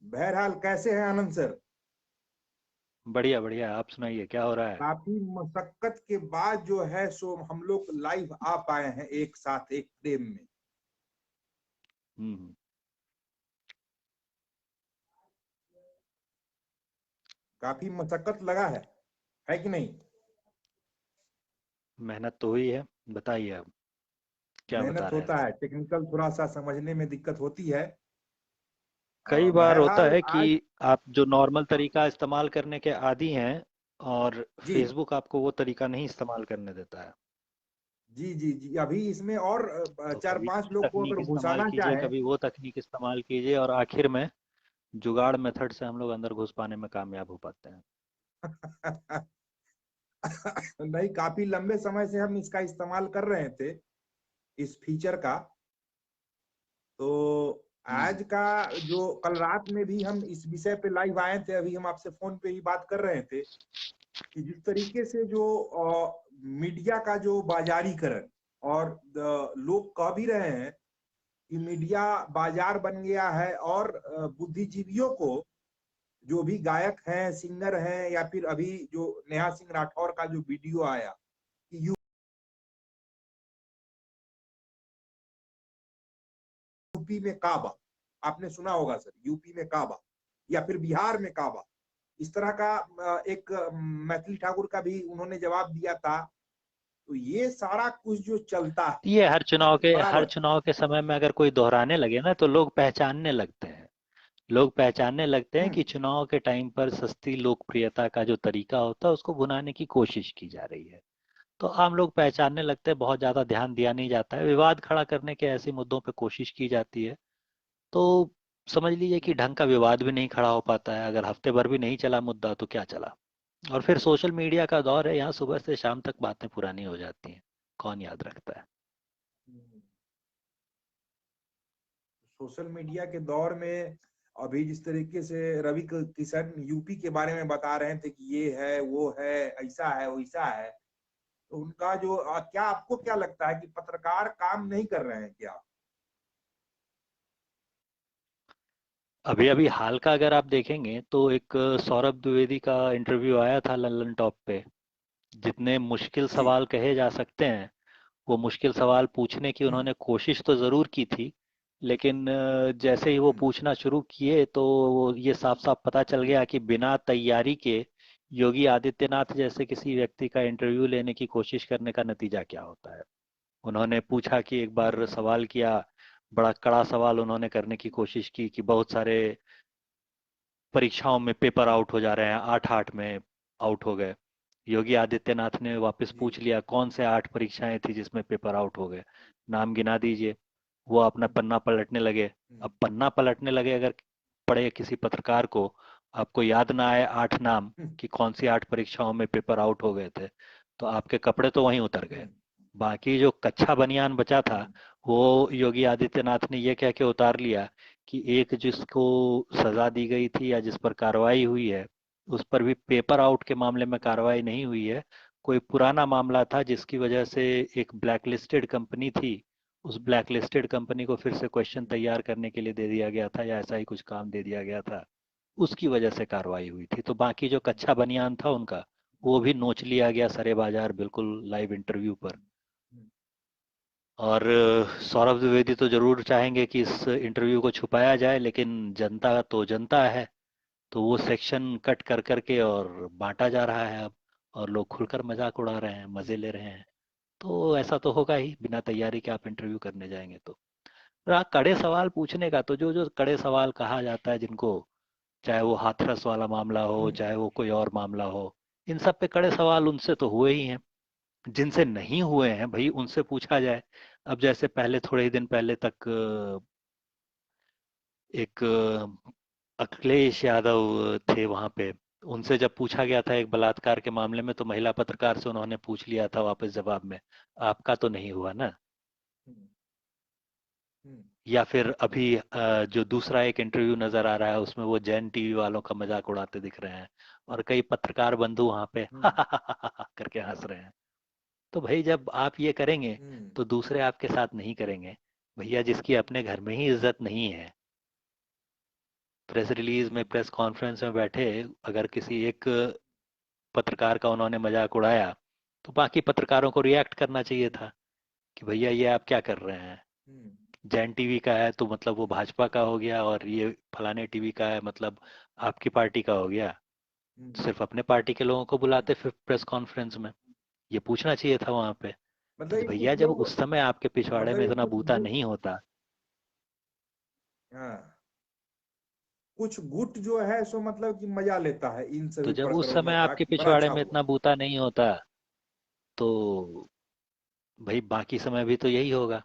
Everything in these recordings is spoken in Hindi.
बहरहाल कैसे हैं आनंद सर? बढ़िया बढ़िया। आप सुनाइए क्या हो रहा है। काफी मशक्कत के बाद जो है सो हम लोग लाइव आ पाए हैं एक साथ एक फ्रेम में। हम्म। काफी मशक्कत लगा है कि नहीं? मेहनत तो हुई है। बताइए अब क्या बता मेहनत रहे होता थे। है, टेक्निकल थोड़ा सा समझने में दिक्कत होती है। कई बार होता बहरहाल है आज कि आप जो नॉर्मल तरीका इस्तेमाल करने के आदी हैं और जी फेसबुक आपको वो तरीका नहीं इस्तेमाल करने देता है। जी जी जी, अभी इसमें और तो चार कभी पांच ये लोग को तकनीक अगर इस्तेमाल घुसाना कीजिए, चाहे। कभी वो तकनीक इस्तेमाल कीजिए और आखिर में जुगाड़ मेथड से हम लोग अंदर घुस पाने में कामयाब हो पाते हैं। नहीं, काफी लंबे समय से हम इसका इस्तेमाल कर रहे थे, इस फीचर का। तो हम्म। आज का जो कल रात में भी हम इस विषय पे लाइव आए थे, अभी हम आपसे फोन पे ही बात कर रहे थे कि जिस तरीके से जो मीडिया का जो बाजारीकरण और लोग कह भी रहे हैं कि मीडिया बाजार बन गया है, और बुद्धिजीवियों को, जो भी गायक हैं, सिंगर हैं, या फिर अभी जो नेहा सिंह राठौर का जो वीडियो आया कि यूपी में काबा, आपने सुना होगा सर, यूपी में काबा या फिर बिहार में काबा, इस तरह का एक मैथिली ठाकुर का भी उन्होंने जवाब दिया था। तो ये सारा कुछ जो चलता है ये हर बराबर। चुनाव के समय में अगर कोई दोहराने लगे ना तो लोग पहचानने लगते हैं। लोग पहचानने लगते हैं कि हम्म चुनाव के टाइम पर सस्ती लोकप्रियता का जो तरीका होता है उसको भुनाने की कोशिश की जा रही है। तो आम लोग पहचानने लगते हैं, बहुत ज्यादा ध्यान दिया नहीं जाता है, विवाद खड़ा करने के ऐसे मुद्दों पे कोशिश की जाती है। तो समझ लीजिए कि ढंग का विवाद भी नहीं खड़ा हो पाता है। अगर हफ्ते भर भी नहीं चला मुद्दा तो क्या चला। और फिर सोशल मीडिया का दौर है, यहाँ सुबह से शाम तक बातें पुरानी हो जाती हैं। कौन याद रखता है। सोशल मीडिया के दौर में अभी जिस तरीके से रवि किशन यूपी के बारे में बता रहे थे कि ये है वो है, ऐसा है वैसा है, तो उनका जो क्या आपको क्या लगता है कि पत्रकार काम नहीं कर रहे हैं क्या? अभी अभी हाल का अगर आप देखेंगे तो एक सौरभ द्विवेदी का इंटरव्यू आया था लल्लन टॉप पे। जितने मुश्किल जी सवाल कहे जा सकते हैं वो मुश्किल सवाल पूछने की हम्म उन्होंने कोशिश तो ज़रूर की थी। लेकिन जैसे ही वो हम्म पूछना शुरू किए तो ये साफ साफ पता चल हम्म गया कि बिना तैयारी के योगी आदित्यनाथ जैसे किसी व्यक्ति का इंटरव्यू लेने की कोशिश करने का नतीजा क्या होता है। उन्होंने पूछा कि एक बार हम्म सवाल किया, बड़ा कड़ा सवाल उन्होंने करने की कोशिश की कि बहुत सारे परीक्षाओं में पेपर आउट हो जा रहे हैं, 8-8 में आउट हो गए। योगी आदित्यनाथ ने वापस जी पूछ लिया कौन से 8 परीक्षाएं थी जिसमें पेपर आउट हो गए, नाम गिना दीजिए। वो अपना पन्ना पलटने लगे। हम्म अब पन्ना पलटने लगे अगर पढ़े किसी पत्रकार को, आपको याद ना आए 8 नाम हम्म कि कौन सी 8 परीक्षाओं में पेपर आउट हो गए थे, तो आपके कपड़े तो वहीं उतर गए। हम्म बाकी जो कच्चा बनियान बचा था हम्म वो योगी आदित्यनाथ ने ये कह के उतार लिया कि एक जिसको सजा दी गई थी या जिस पर कार्रवाई हुई है उस पर भी पेपर आउट के मामले में कार्रवाई नहीं हुई है। कोई पुराना मामला था जिसकी वजह से एक ब्लैकलिस्टेड कंपनी थी, उस ब्लैकलिस्टेड कंपनी को फिर से क्वेश्चन हम्म तैयार करने के लिए दे दिया गया था या ऐसा ही कुछ काम दे दिया गया था, उसकी वजह से कार्रवाई हुई थी। तो बाकी जो कच्चा बनियान था उनका वो भी नोच लिया गया सरे बाजार बिल्कुल लाइव इंटरव्यू पर। हम्म और सौरभ द्विवेदी तो जरूर चाहेंगे कि इस इंटरव्यू को छुपाया जाए, लेकिन जनता तो जनता है, तो वो सेक्शन कट कर करके और बांटा जा रहा है अब। और लोग खुलकर मजाक उड़ा रहे हैं, मजे ले रहे हैं। तो ऐसा तो होगा ही, बिना तैयारी के आप इंटरव्यू करने जाएंगे तो। रहा कड़े सवाल पूछने का, तो जो जो कड़े सवाल कहा जाता है जिनको, चाहे वो हाथरस वाला मामला हो हम्म चाहे वो कोई और मामला हो, इन सब पे कड़े सवाल उनसे तो हुए ही हैं। जिनसे नहीं हुए हैं भाई उनसे पूछा जाए। अब जैसे पहले थोड़े ही दिन पहले तक एक अखिलेश यादव थे वहां पे, उनसे जब पूछा गया था एक बलात्कार के मामले में तो महिला पत्रकार से उन्होंने पूछ लिया था वापस जवाब में, आपका तो नहीं हुआ ना। हम्म हम्म या फिर अभी जो दूसरा एक इंटरव्यू नजर आ रहा है उसमें वो जैन टीवी वालों का मजाक उड़ाते दिख रहे हैं और कई पत्रकार बंधु वहां पे हम्म करके हंस रहे हैं। तो भाई जब आप ये करेंगे हम्म तो दूसरे आपके साथ नहीं करेंगे। भैया जिसकी अपने घर में ही इज्जत नहीं है प्रेस रिलीज में, प्रेस कॉन्फ्रेंस में बैठे अगर किसी एक पत्रकार का उन्होंने मजाक उड़ाया तो बाकी पत्रकारों को रिएक्ट करना चाहिए था कि भैया ये आप क्या कर रहे हैं। हम्म, जैन टीवी का है तो मतलब वो भाजपा का हो गया, और ये फलाने टीवी का है मतलब आपकी पार्टी का हो गया। हम्म, सिर्फ अपने पार्टी के लोगों को हम्म। बुलाते फिर प्रेस कॉन्फ्रेंस में, ये पूछना चाहिए था वहां पे मतलब कि ये भैया कुछ जब लोग, उस समय आपके पिछवाड़े मतलब में ये इतना कुछ बूता गुट, नहीं होता। हाँ, कुछ गुट जो है सो मतलब कि मजा लेता है इन तो सभी जब उस समय प्रकरणों का आपके कि बड़ा पिछवाड़े अच्छा में हुआ। इतना बूता नहीं होता तो भाई बाकी समय भी तो यही होगा।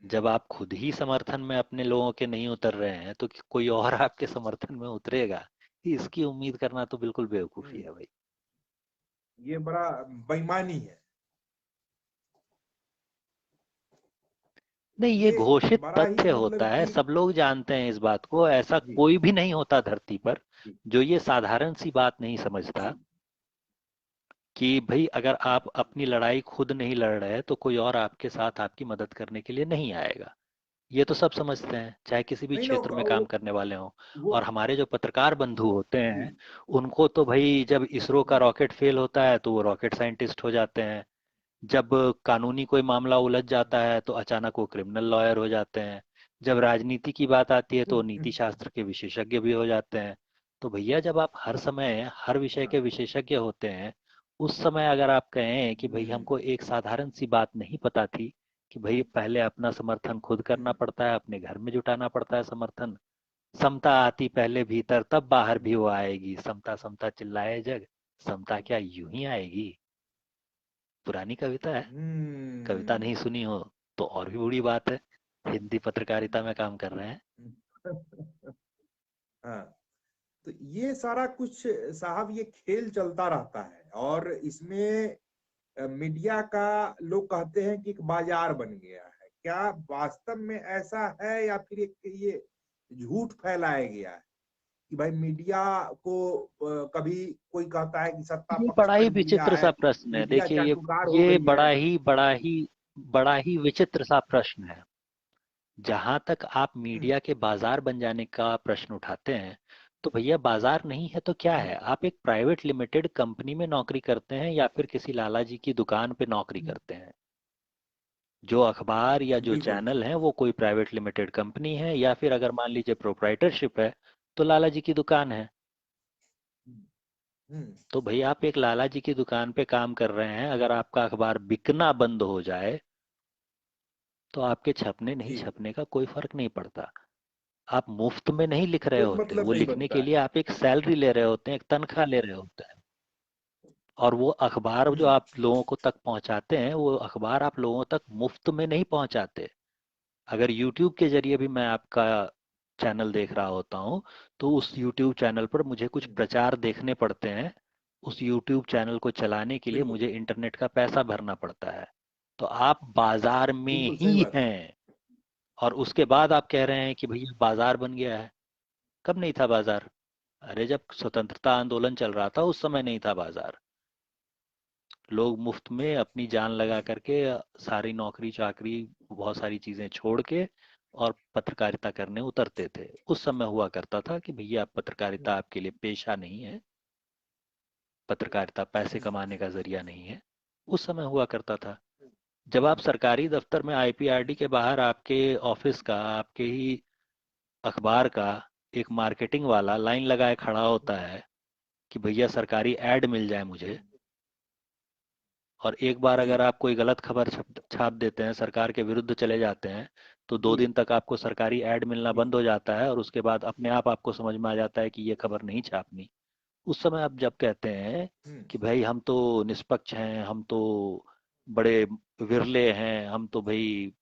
जब आप खुद ही समर्थन में अपने लोगों के नहीं उतर रहे हैं तो कोई और आपके समर्थन में उतरेगा, इसकी उम्मीद करना तो बिल्कुल बेवकूफी हम्म। है भाई। ये बड़ा बेईमानी है। नहीं, ये ये घोषित बड़ा ही तथ्य होता मतलब है, कि, सब लोग जानते हैं इस बात को, ऐसा जी कोई भी नहीं होता धरती पर जी जो ये साधारण सी बात नहीं समझता कि भाई अगर आप अपनी लड़ाई खुद नहीं लड़ रहे तो कोई और आपके साथ आपकी मदद करने के लिए नहीं आएगा। ये तो सब समझते हैं, चाहे किसी भी नहीं ना क्षेत्र में काम करने वाले हों। वो और हमारे जो पत्रकार बंधु होते जी हैं उनको तो भाई जब इसरो का हम्म, रॉकेट फेल होता है तो वो रॉकेट साइंटिस्ट हो जाते हैं। जब कानूनी कोई मामला उलझ जाता है तो अचानक वो क्रिमिनल लॉयर हो जाते हैं। जब राजनीति की बात आती है तो वो नीति शास्त्र के विशेषज्ञ भी हो जाते हैं। तो भैया जब आप हर समय हर विषय हाँ, के विशेषज्ञ होते हैं, उस समय अगर आप कहें कि भाई हम्म, हमको एक साधारण सी बात नहीं पता थी कि भाई पहले अपना समर्थन खुद करना हम्म, पड़ता है, अपने घर में जुटाना पड़ता है समर्थन। समता आती पहले भीतर तब बाहर भी वो आएगी, समता समता चिल्लाए जग, समता क्या यूं ही आएगी। पुरानी कविता है, कविता हम्म, नहीं सुनी हो तो और भी बुरी बात है। हिंदी पत्रकारिता में काम कर रहे हैं। हाँ, तो ये सारा कुछ साहब ये खेल चलता रहता है, और इसमें मीडिया का लोग कहते हैं कि एक बाजार बन गया है। क्या वास्तव में ऐसा है, या फिर एक ये झूठ फैलाया गया है कि भाई मीडिया को कभी कोई कहता है कि सत्ता ये पक्ष बड़ा ही कर लिया विचित्र सा है, प्रश्न है, मीडिया देखिए चाटुकार हो ये गई है। बड़ा ही विचित्र सा प्रश्न है। जहां तक आप हम्म, मीडिया के बाजार बन जाने का प्रश्न उठाते हैं, तो भैया बाजार नहीं है तो क्या हम्म, है? आप एक प्राइवेट लिमिटेड कंपनी में नौकरी करते हैं या फिर किसी लाला जी की दुकान पे नौकरी हम्म, करते हैं? जो अखबार या जो बिल्कुल। चैनल है वो कोई प्राइवेट लिमिटेड कंपनी है, या फिर अगर मान लीजिए प्रोप्राइटरशिप है तो लाला जी की दुकान है। हम्म, हम्म, तो भाई आप एक लाला जी की दुकान पे काम कर रहे हैं, अगर आपका अखबार बिकना बंद हो जाए तो आपके छपने नहीं जी, छपने का कोई फर्क नहीं पड़ता। आप मुफ्त में नहीं लिख रहे कोई होते, मतलब वो नहीं लिखने के बनता लिए है। आप एक सैलरी ले रहे होते हैं, एक तनख्वाह ले रहे होते हैं। और वो अखबार जो हम्म, आप लोगों को तक पहुंचाते हैं वो अखबार आप लोगों तक मुफ्त में नहीं पहुंचाते। अगर YouTube के जरिए भी मैं आपका चैनल देख रहा होता हूँ तो उस YouTube चैनल पर मुझे कुछ हम्म, प्रचार देखने पड़ते हैं। उस YouTube चैनल को चलाने के लिए बिल्कुल, मुझे इंटरनेट का पैसा भरना पड़ता है। तो आप बाजार में बिल्कुल सही ही बात है। हैं, और उसके बाद आप कह रहे हैं कि भैया बाजार बन गया है। कब नहीं था बाजार? अरे जब स्वतंत्रता आंदोलन चल रहा था उस समय नहीं था बाजार। लोग मुफ्त में अपनी जान लगा जी, करके सारी नौकरी चाकरी बहुत सारी चीजें छोड़ के और पत्रकारिता करने उतरते थे। उस समय हुआ करता था कि भैया पत्रकारिता हम्म, आपके लिए पेशा नहीं है, पत्रकारिता पैसे हम्म, कमाने का जरिया नहीं है। उस समय हुआ करता था। जब आप सरकारी दफ्तर में आईपीआरडी के बाहर आपके ऑफिस का, आपके ही अखबार का एक मार्केटिंग वाला लाइन लगाए खड़ा होता है कि भैया सरकारी एड मिल जाए मुझे, और एक बार जी अगर आप कोई गलत खबर छाप देते हैं, सरकार के विरुद्ध चले जाते हैं, तो दो जी दिन तक आपको सरकारी एड मिलना जी, बंद हो जाता है, और उसके बाद अपने आप आपको समझ में आ जाता है कि ये खबर नहीं छापनी। उस समय आप जब कहते हैं हम्म, कि भाई हम तो निष्पक्ष हैं, हम तो बड़े विरले हैं, हम तो भाई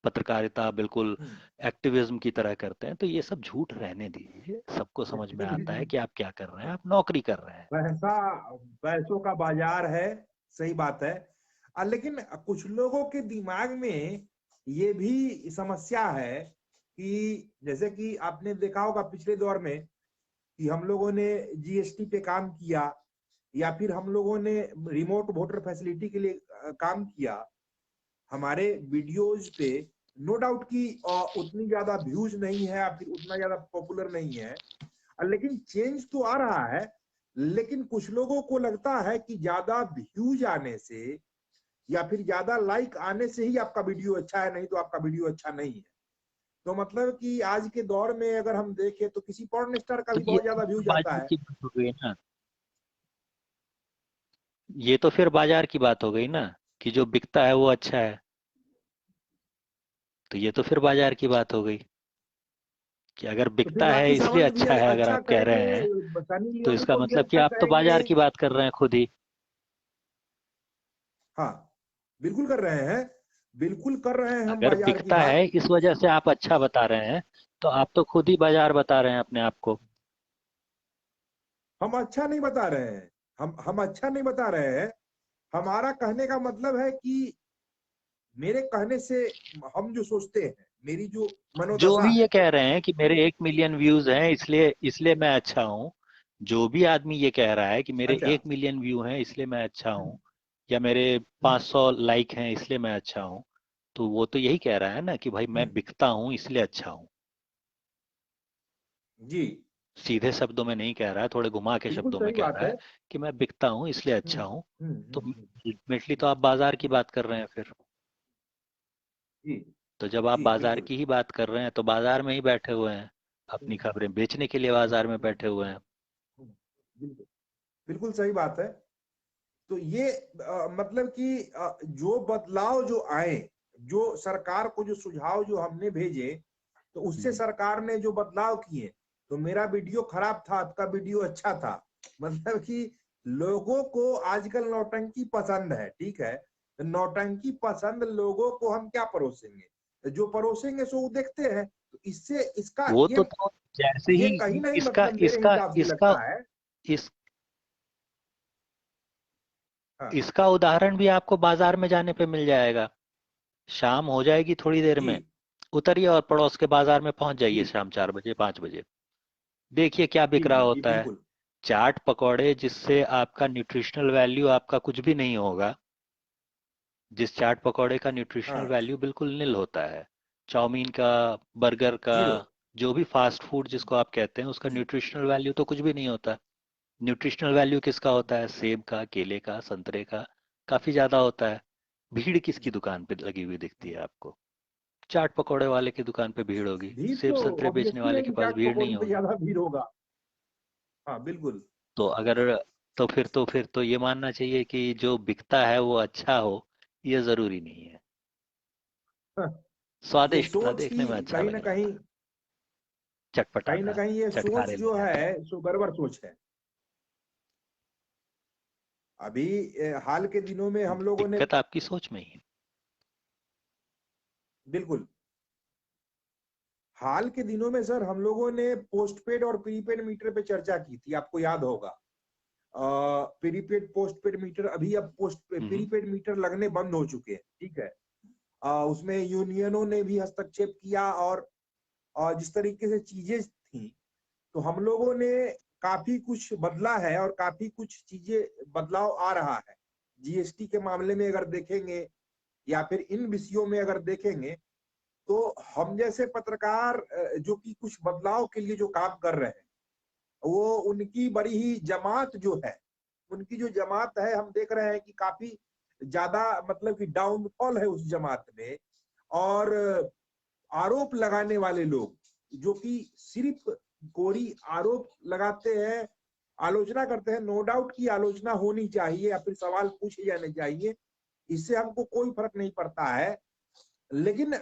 पत्रकारिता बिल्कुल हम्म। एक्टिविज्म की तरह करते हैं, तो ये सब झूठ रहने दीजिए। सबको समझ में आता है कि आप क्या कर रहे हैं, आप नौकरी कर रहे हैं। पैसा, पैसों का बाजार है, सही बात है। लेकिन कुछ लोगों के दिमाग में ये भी समस्या है कि जैसे कि आपने देखा होगा पिछले दौर में कि हम लोगों ने जीएसटी पे काम किया, या फिर हम लोगों ने रिमोट वोटर फैसिलिटी के लिए काम किया। हमारे वीडियोज पे नो डाउट कि उतनी ज्यादा व्यूज नहीं है या फिर उतना ज्यादा पॉपुलर नहीं है, लेकिन चेंज तो आ रहा है। लेकिन कुछ लोगों को लगता है कि ज्यादा व्यूज आने से या फिर ज्यादा लाइक आने से ही आपका वीडियो अच्छा है, नहीं तो आपका वीडियो अच्छा नहीं है। तो मतलब कि आज के दौर में अगर हम देखें तो किसी पॉर्न स्टार का तो भी ये बहुत ज्यादा तो व्यूज आता बाजार है। की बात हो गई ना, ये तो फिर बाजार की बात हो गई ना, कि जो बिकता है वो अच्छा है। तो ये तो फिर बाजार की बात हो गई कि अगर तो फिर बिकता है राखी इसलिए सावंत भी अच्छा है, अगर अच्छा आप कह रहे हैं कहेंगे, सनी तो लियोनी इसका को भी मतलब कि अच्छा आप तो कहेंगे। बाजार की बात कर रहे हैं खुद ही। हाँ, बिल्कुल कर रहे हैं, बिल्कुल कर रहे हैं हम अगर बाजार की बिकता है बात। इस वजह से आप अच्छा बता रहे हैं, तो आप तो खुद ही बाजार बता रहे हैं अपने आप को। हम अच्छा नहीं बता रहे हैं, हम अच्छा नहीं बता रहे हैं। हमारा कहने का मतलब है कि मेरे कहने से हम जो सोचते हैं, मेरी जो जो मनोदशा भी ये है। कह रहे हैं कि मेरे 1 मिलियन व्यूज हैं इसलिए इसलिए मैं अच्छा हूँ, जो भी आदमी ये कह रहा है कि मेरे अच्छा। 1 मिलियन व्यू हैं इसलिए मैं अच्छा हूँ, या मेरे 500 लाइक हैं इसलिए मैं अच्छा हूँ, तो वो तो यही कह रहा है ना कि भाई मैं बिकता हूँ इसलिए अच्छा हूँ। जी, सीधे शब्दों में नहीं कह रहा है, थोड़े घुमा के बिल्कुल शब्दों में सही कह बात रहा है। है कि मैं बिकता हूँ इसलिए हम्म अच्छा हूँ। तो हम्म। अल्टीमेटली तो आप बाजार की बात कर रहे हैं फिर। जी तो जब आप जी बाजार बिल्कुल। की ही बात कर रहे हैं तो बाजार में ही बैठे हुए हैं, अपनी हम्म, खबरें बेचने के लिए बाजार में हम्म, बैठे हुए हैं। बिल्कुल, बिल्कुल सही बात है। तो ये मतलब कि जो बदलाव जो आए, जो सरकार को जो सुझाव जो हमने भेजे, तो उससे हम्म। सरकार ने जो बदलाव किए, तो मेरा वीडियो खराब था, आपका वीडियो अच्छा था। मतलब कि लोगों को आजकल नौटंकी पसंद है, ठीक है। तो नौटंकी पसंद लोगों को हम क्या परोसेंगे, जो परोसेंगे सो वो देखते हैं। तो इससे इसका वो तो जैसे ये ही कहीं नहीं इसका मतलब मेरे इसका हिसाब से इसका लगता है। इस हाँ। इसका उदाहरण भी आपको बाजार में जाने पे मिल जाएगा। शाम हो जाएगी थोड़ी देर जी में, उतरिए और पड़ोस के बाजार में पहुंच जी जाइए शाम 4 बजे 5 बजे। देखिए क्या जी बिक रहा जी होता है। बिल्कुल। चाट पकौड़े जिससे आपका न्यूट्रिशनल वैल्यू आपका कुछ भी नहीं होगा, जिस चाट पकौड़े का न्यूट्रिशनल हाँ, वैल्यू बिल्कुल नील होता है। चाउमीन का, बर्गर का, जीरो। जो भी फास्ट फूड जिसको आप कहते हैं उसका न्यूट्रिशनल वैल्यू तो कुछ भी नहीं होता। न्यूट्रिशनल वैल्यू किसका होता है? सेब का, केले का, संतरे का, काफी ज्यादा होता है। भीड़ किसकी दुकान पे लगी हुई दिखती है आपको? चाट पकौड़े वाले की दुकान पे भीड़ होगी, भीड़ सेब तो संतरे बेचने ऑब्वियसली वाले है के कि पास चाट भीड़ नहीं पकौड़ी पे होगी। ज्यादा भीड़ होगा। हाँ बिल्कुल। तो अगर तो फिर तो ये मानना चाहिए कि जो बिकता है वो अच्छा हो, ये जरूरी नहीं है। ये स्वादिष्ट था, सोच देखने ही में अच्छा कहीं लग ना रहा कहीं, था, चटपटा कहीं ना था, कहीं ये सोच चटकारे जो लाया था। है सो गड़बड़ सोच है। अभी हाल के दिनों में हम लोगों ने, दिक्कत आपकी सोच में ही है। बिल्कुल, हाल के दिनों में सर हम लोगों ने पोस्टपेड और प्रीपेड मीटर पे चर्चा की थी, आपको याद होगा। प्रीपेड पोस्टपेड मीटर, अभी अब पोस्ट हम्म। प्रीपेड मीटर लगने बंद हो चुके हैं, ठीक है। उसमें यूनियनों ने भी हस्तक्षेप किया, और जिस तरीके से चीजें थी, तो हम लोगों ने काफी कुछ बदला है और काफी कुछ चीजें बदलाव आ रहा है। जीएसटी के मामले में अगर देखेंगे या फिर इन विषयों में अगर देखेंगे, तो हम जैसे पत्रकार जो कि कुछ बदलाव के लिए जो काम कर रहे हैं, वो उनकी बड़ी ही जमात जो है, उनकी जो जमात है, हम देख रहे हैं कि काफी ज्यादा मतलब कि डाउनफॉल है उस जमात में। और आरोप लगाने वाले लोग जो कि सिर्फ कोरी आरोप लगाते हैं, आलोचना करते हैं। नो डाउट की आलोचना होनी चाहिए या फिर सवाल पूछे जाने चाहिए, इससे हमको कोई फर्क नहीं पड़ता है। लेकिन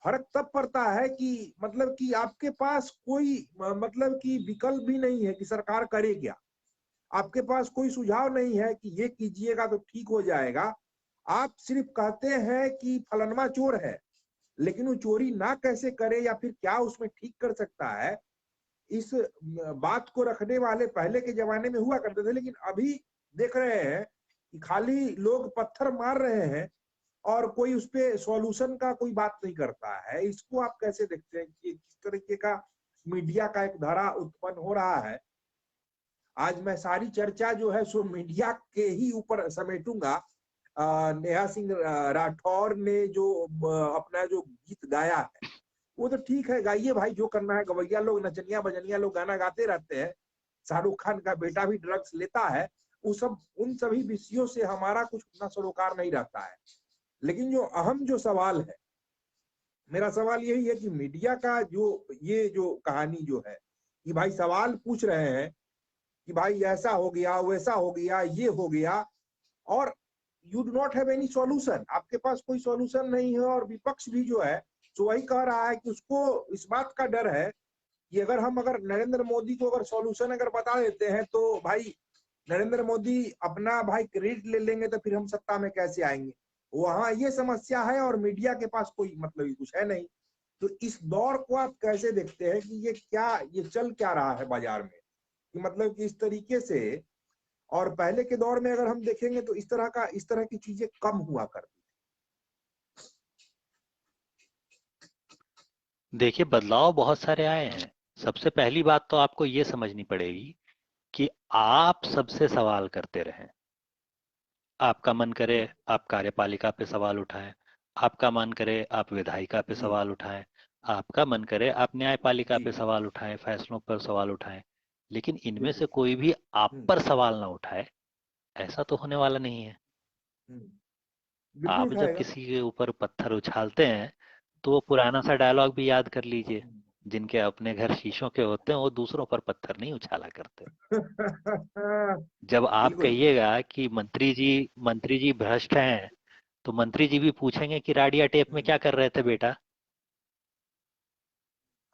फर्क तब पड़ता है कि मतलब कि आपके पास कोई मतलब कि विकल्प भी नहीं है कि सरकार करे क्या। आपके पास कोई सुझाव नहीं है कि ये कीजिएगा तो ठीक हो जाएगा। आप सिर्फ कहते हैं कि फलनवा चोर है, लेकिन वो चोरी ना कैसे करे या फिर क्या उसमें ठीक कर सकता है, इस बात को रखने वाले पहले के जमाने में हुआ करते थे। लेकिन अभी देख रहे हैं कि खाली लोग पत्थर मार रहे हैं और कोई उस पे सॉल्यूशन का कोई बात नहीं करता है। इसको आप कैसे देखते हैं कि किस तरीके का मीडिया का एक धारा उत्पन्न हो रहा है। आज मैं सारी चर्चा जो है सो मीडिया के ही ऊपर समेटूंगा। नेहा सिंह राठौर ने जो अपना जो गीत गाया है, वो तो ठीक है, गाइए भाई, जो करना है। गवैया लोग, नचनिया बजनिया लोग गाना गाते रहते हैं। शाहरुख खान का बेटा भी ड्रग्स लेता है। वो सब, उन सभी विषयों से हमारा कुछ उतना सरोकार नहीं रहता है। लेकिन जो अहम जो सवाल है, मेरा सवाल यही है कि मीडिया का जो ये जो कहानी जो है, कि भाई सवाल पूछ रहे हैं कि भाई ऐसा हो गया, वैसा हो गया, ये हो गया, और you do not have any solution, आपके पास कोई सॉल्यूशन नहीं है। और विपक्ष भी जो है तो वही कह रहा है कि उसको इस बात का डर है कि अगर नरेंद्र मोदी को अगर सॉल्यूशन अगर बता देते हैं तो भाई नरेंद्र मोदी अपना भाई क्रेडिट ले लेंगे, तो फिर हम सत्ता में कैसे आएंगे। वहां ये समस्या है, और मीडिया के पास कोई मतलब ही कुछ है नहीं। तो इस दौर को आप कैसे देखते हैं कि ये चल क्या रहा है बाजार में, कि मतलब कि इस तरीके से। और पहले के दौर में अगर हम देखेंगे तो इस तरह की चीजें कम हुआ करती। देखिए, बदलाव बहुत सारे आए हैं। सबसे पहली बात तो आपको ये समझनी पड़ेगी कि आप सबसे सवाल करते रहें। आपका मन करे जी, आप कार्यपालिका पे सवाल उठाएं, आपका मन करे आप विधायिका पे जी, सवाल उठाएं, आपका मन करे आप न्यायपालिका जी, पे सवाल उठाएं, फैसलों पर सवाल उठाएं। लेकिन इनमें से बिल्कुल। कोई भी आप हम्म, पर सवाल ना उठाए, ऐसा तो होने वाला नहीं है। हम्म, बिल्कुल आप जब उठाएगा। किसी के ऊपर पत्थर उछालते हैं तो वो पुराना सा डायलॉग भी याद कर लीजिए। हम्म। जिनके अपने घर शीशों के होते हैं वो दूसरों पर पत्थर नहीं उछाला करते। जब आप बिल्कुल। कहिएगा कि मंत्री जी भ्रष्ट हैं, तो मंत्री जी भी पूछेंगे कि राडिया टेप में हम्म, क्या कर रहे थे बेटा।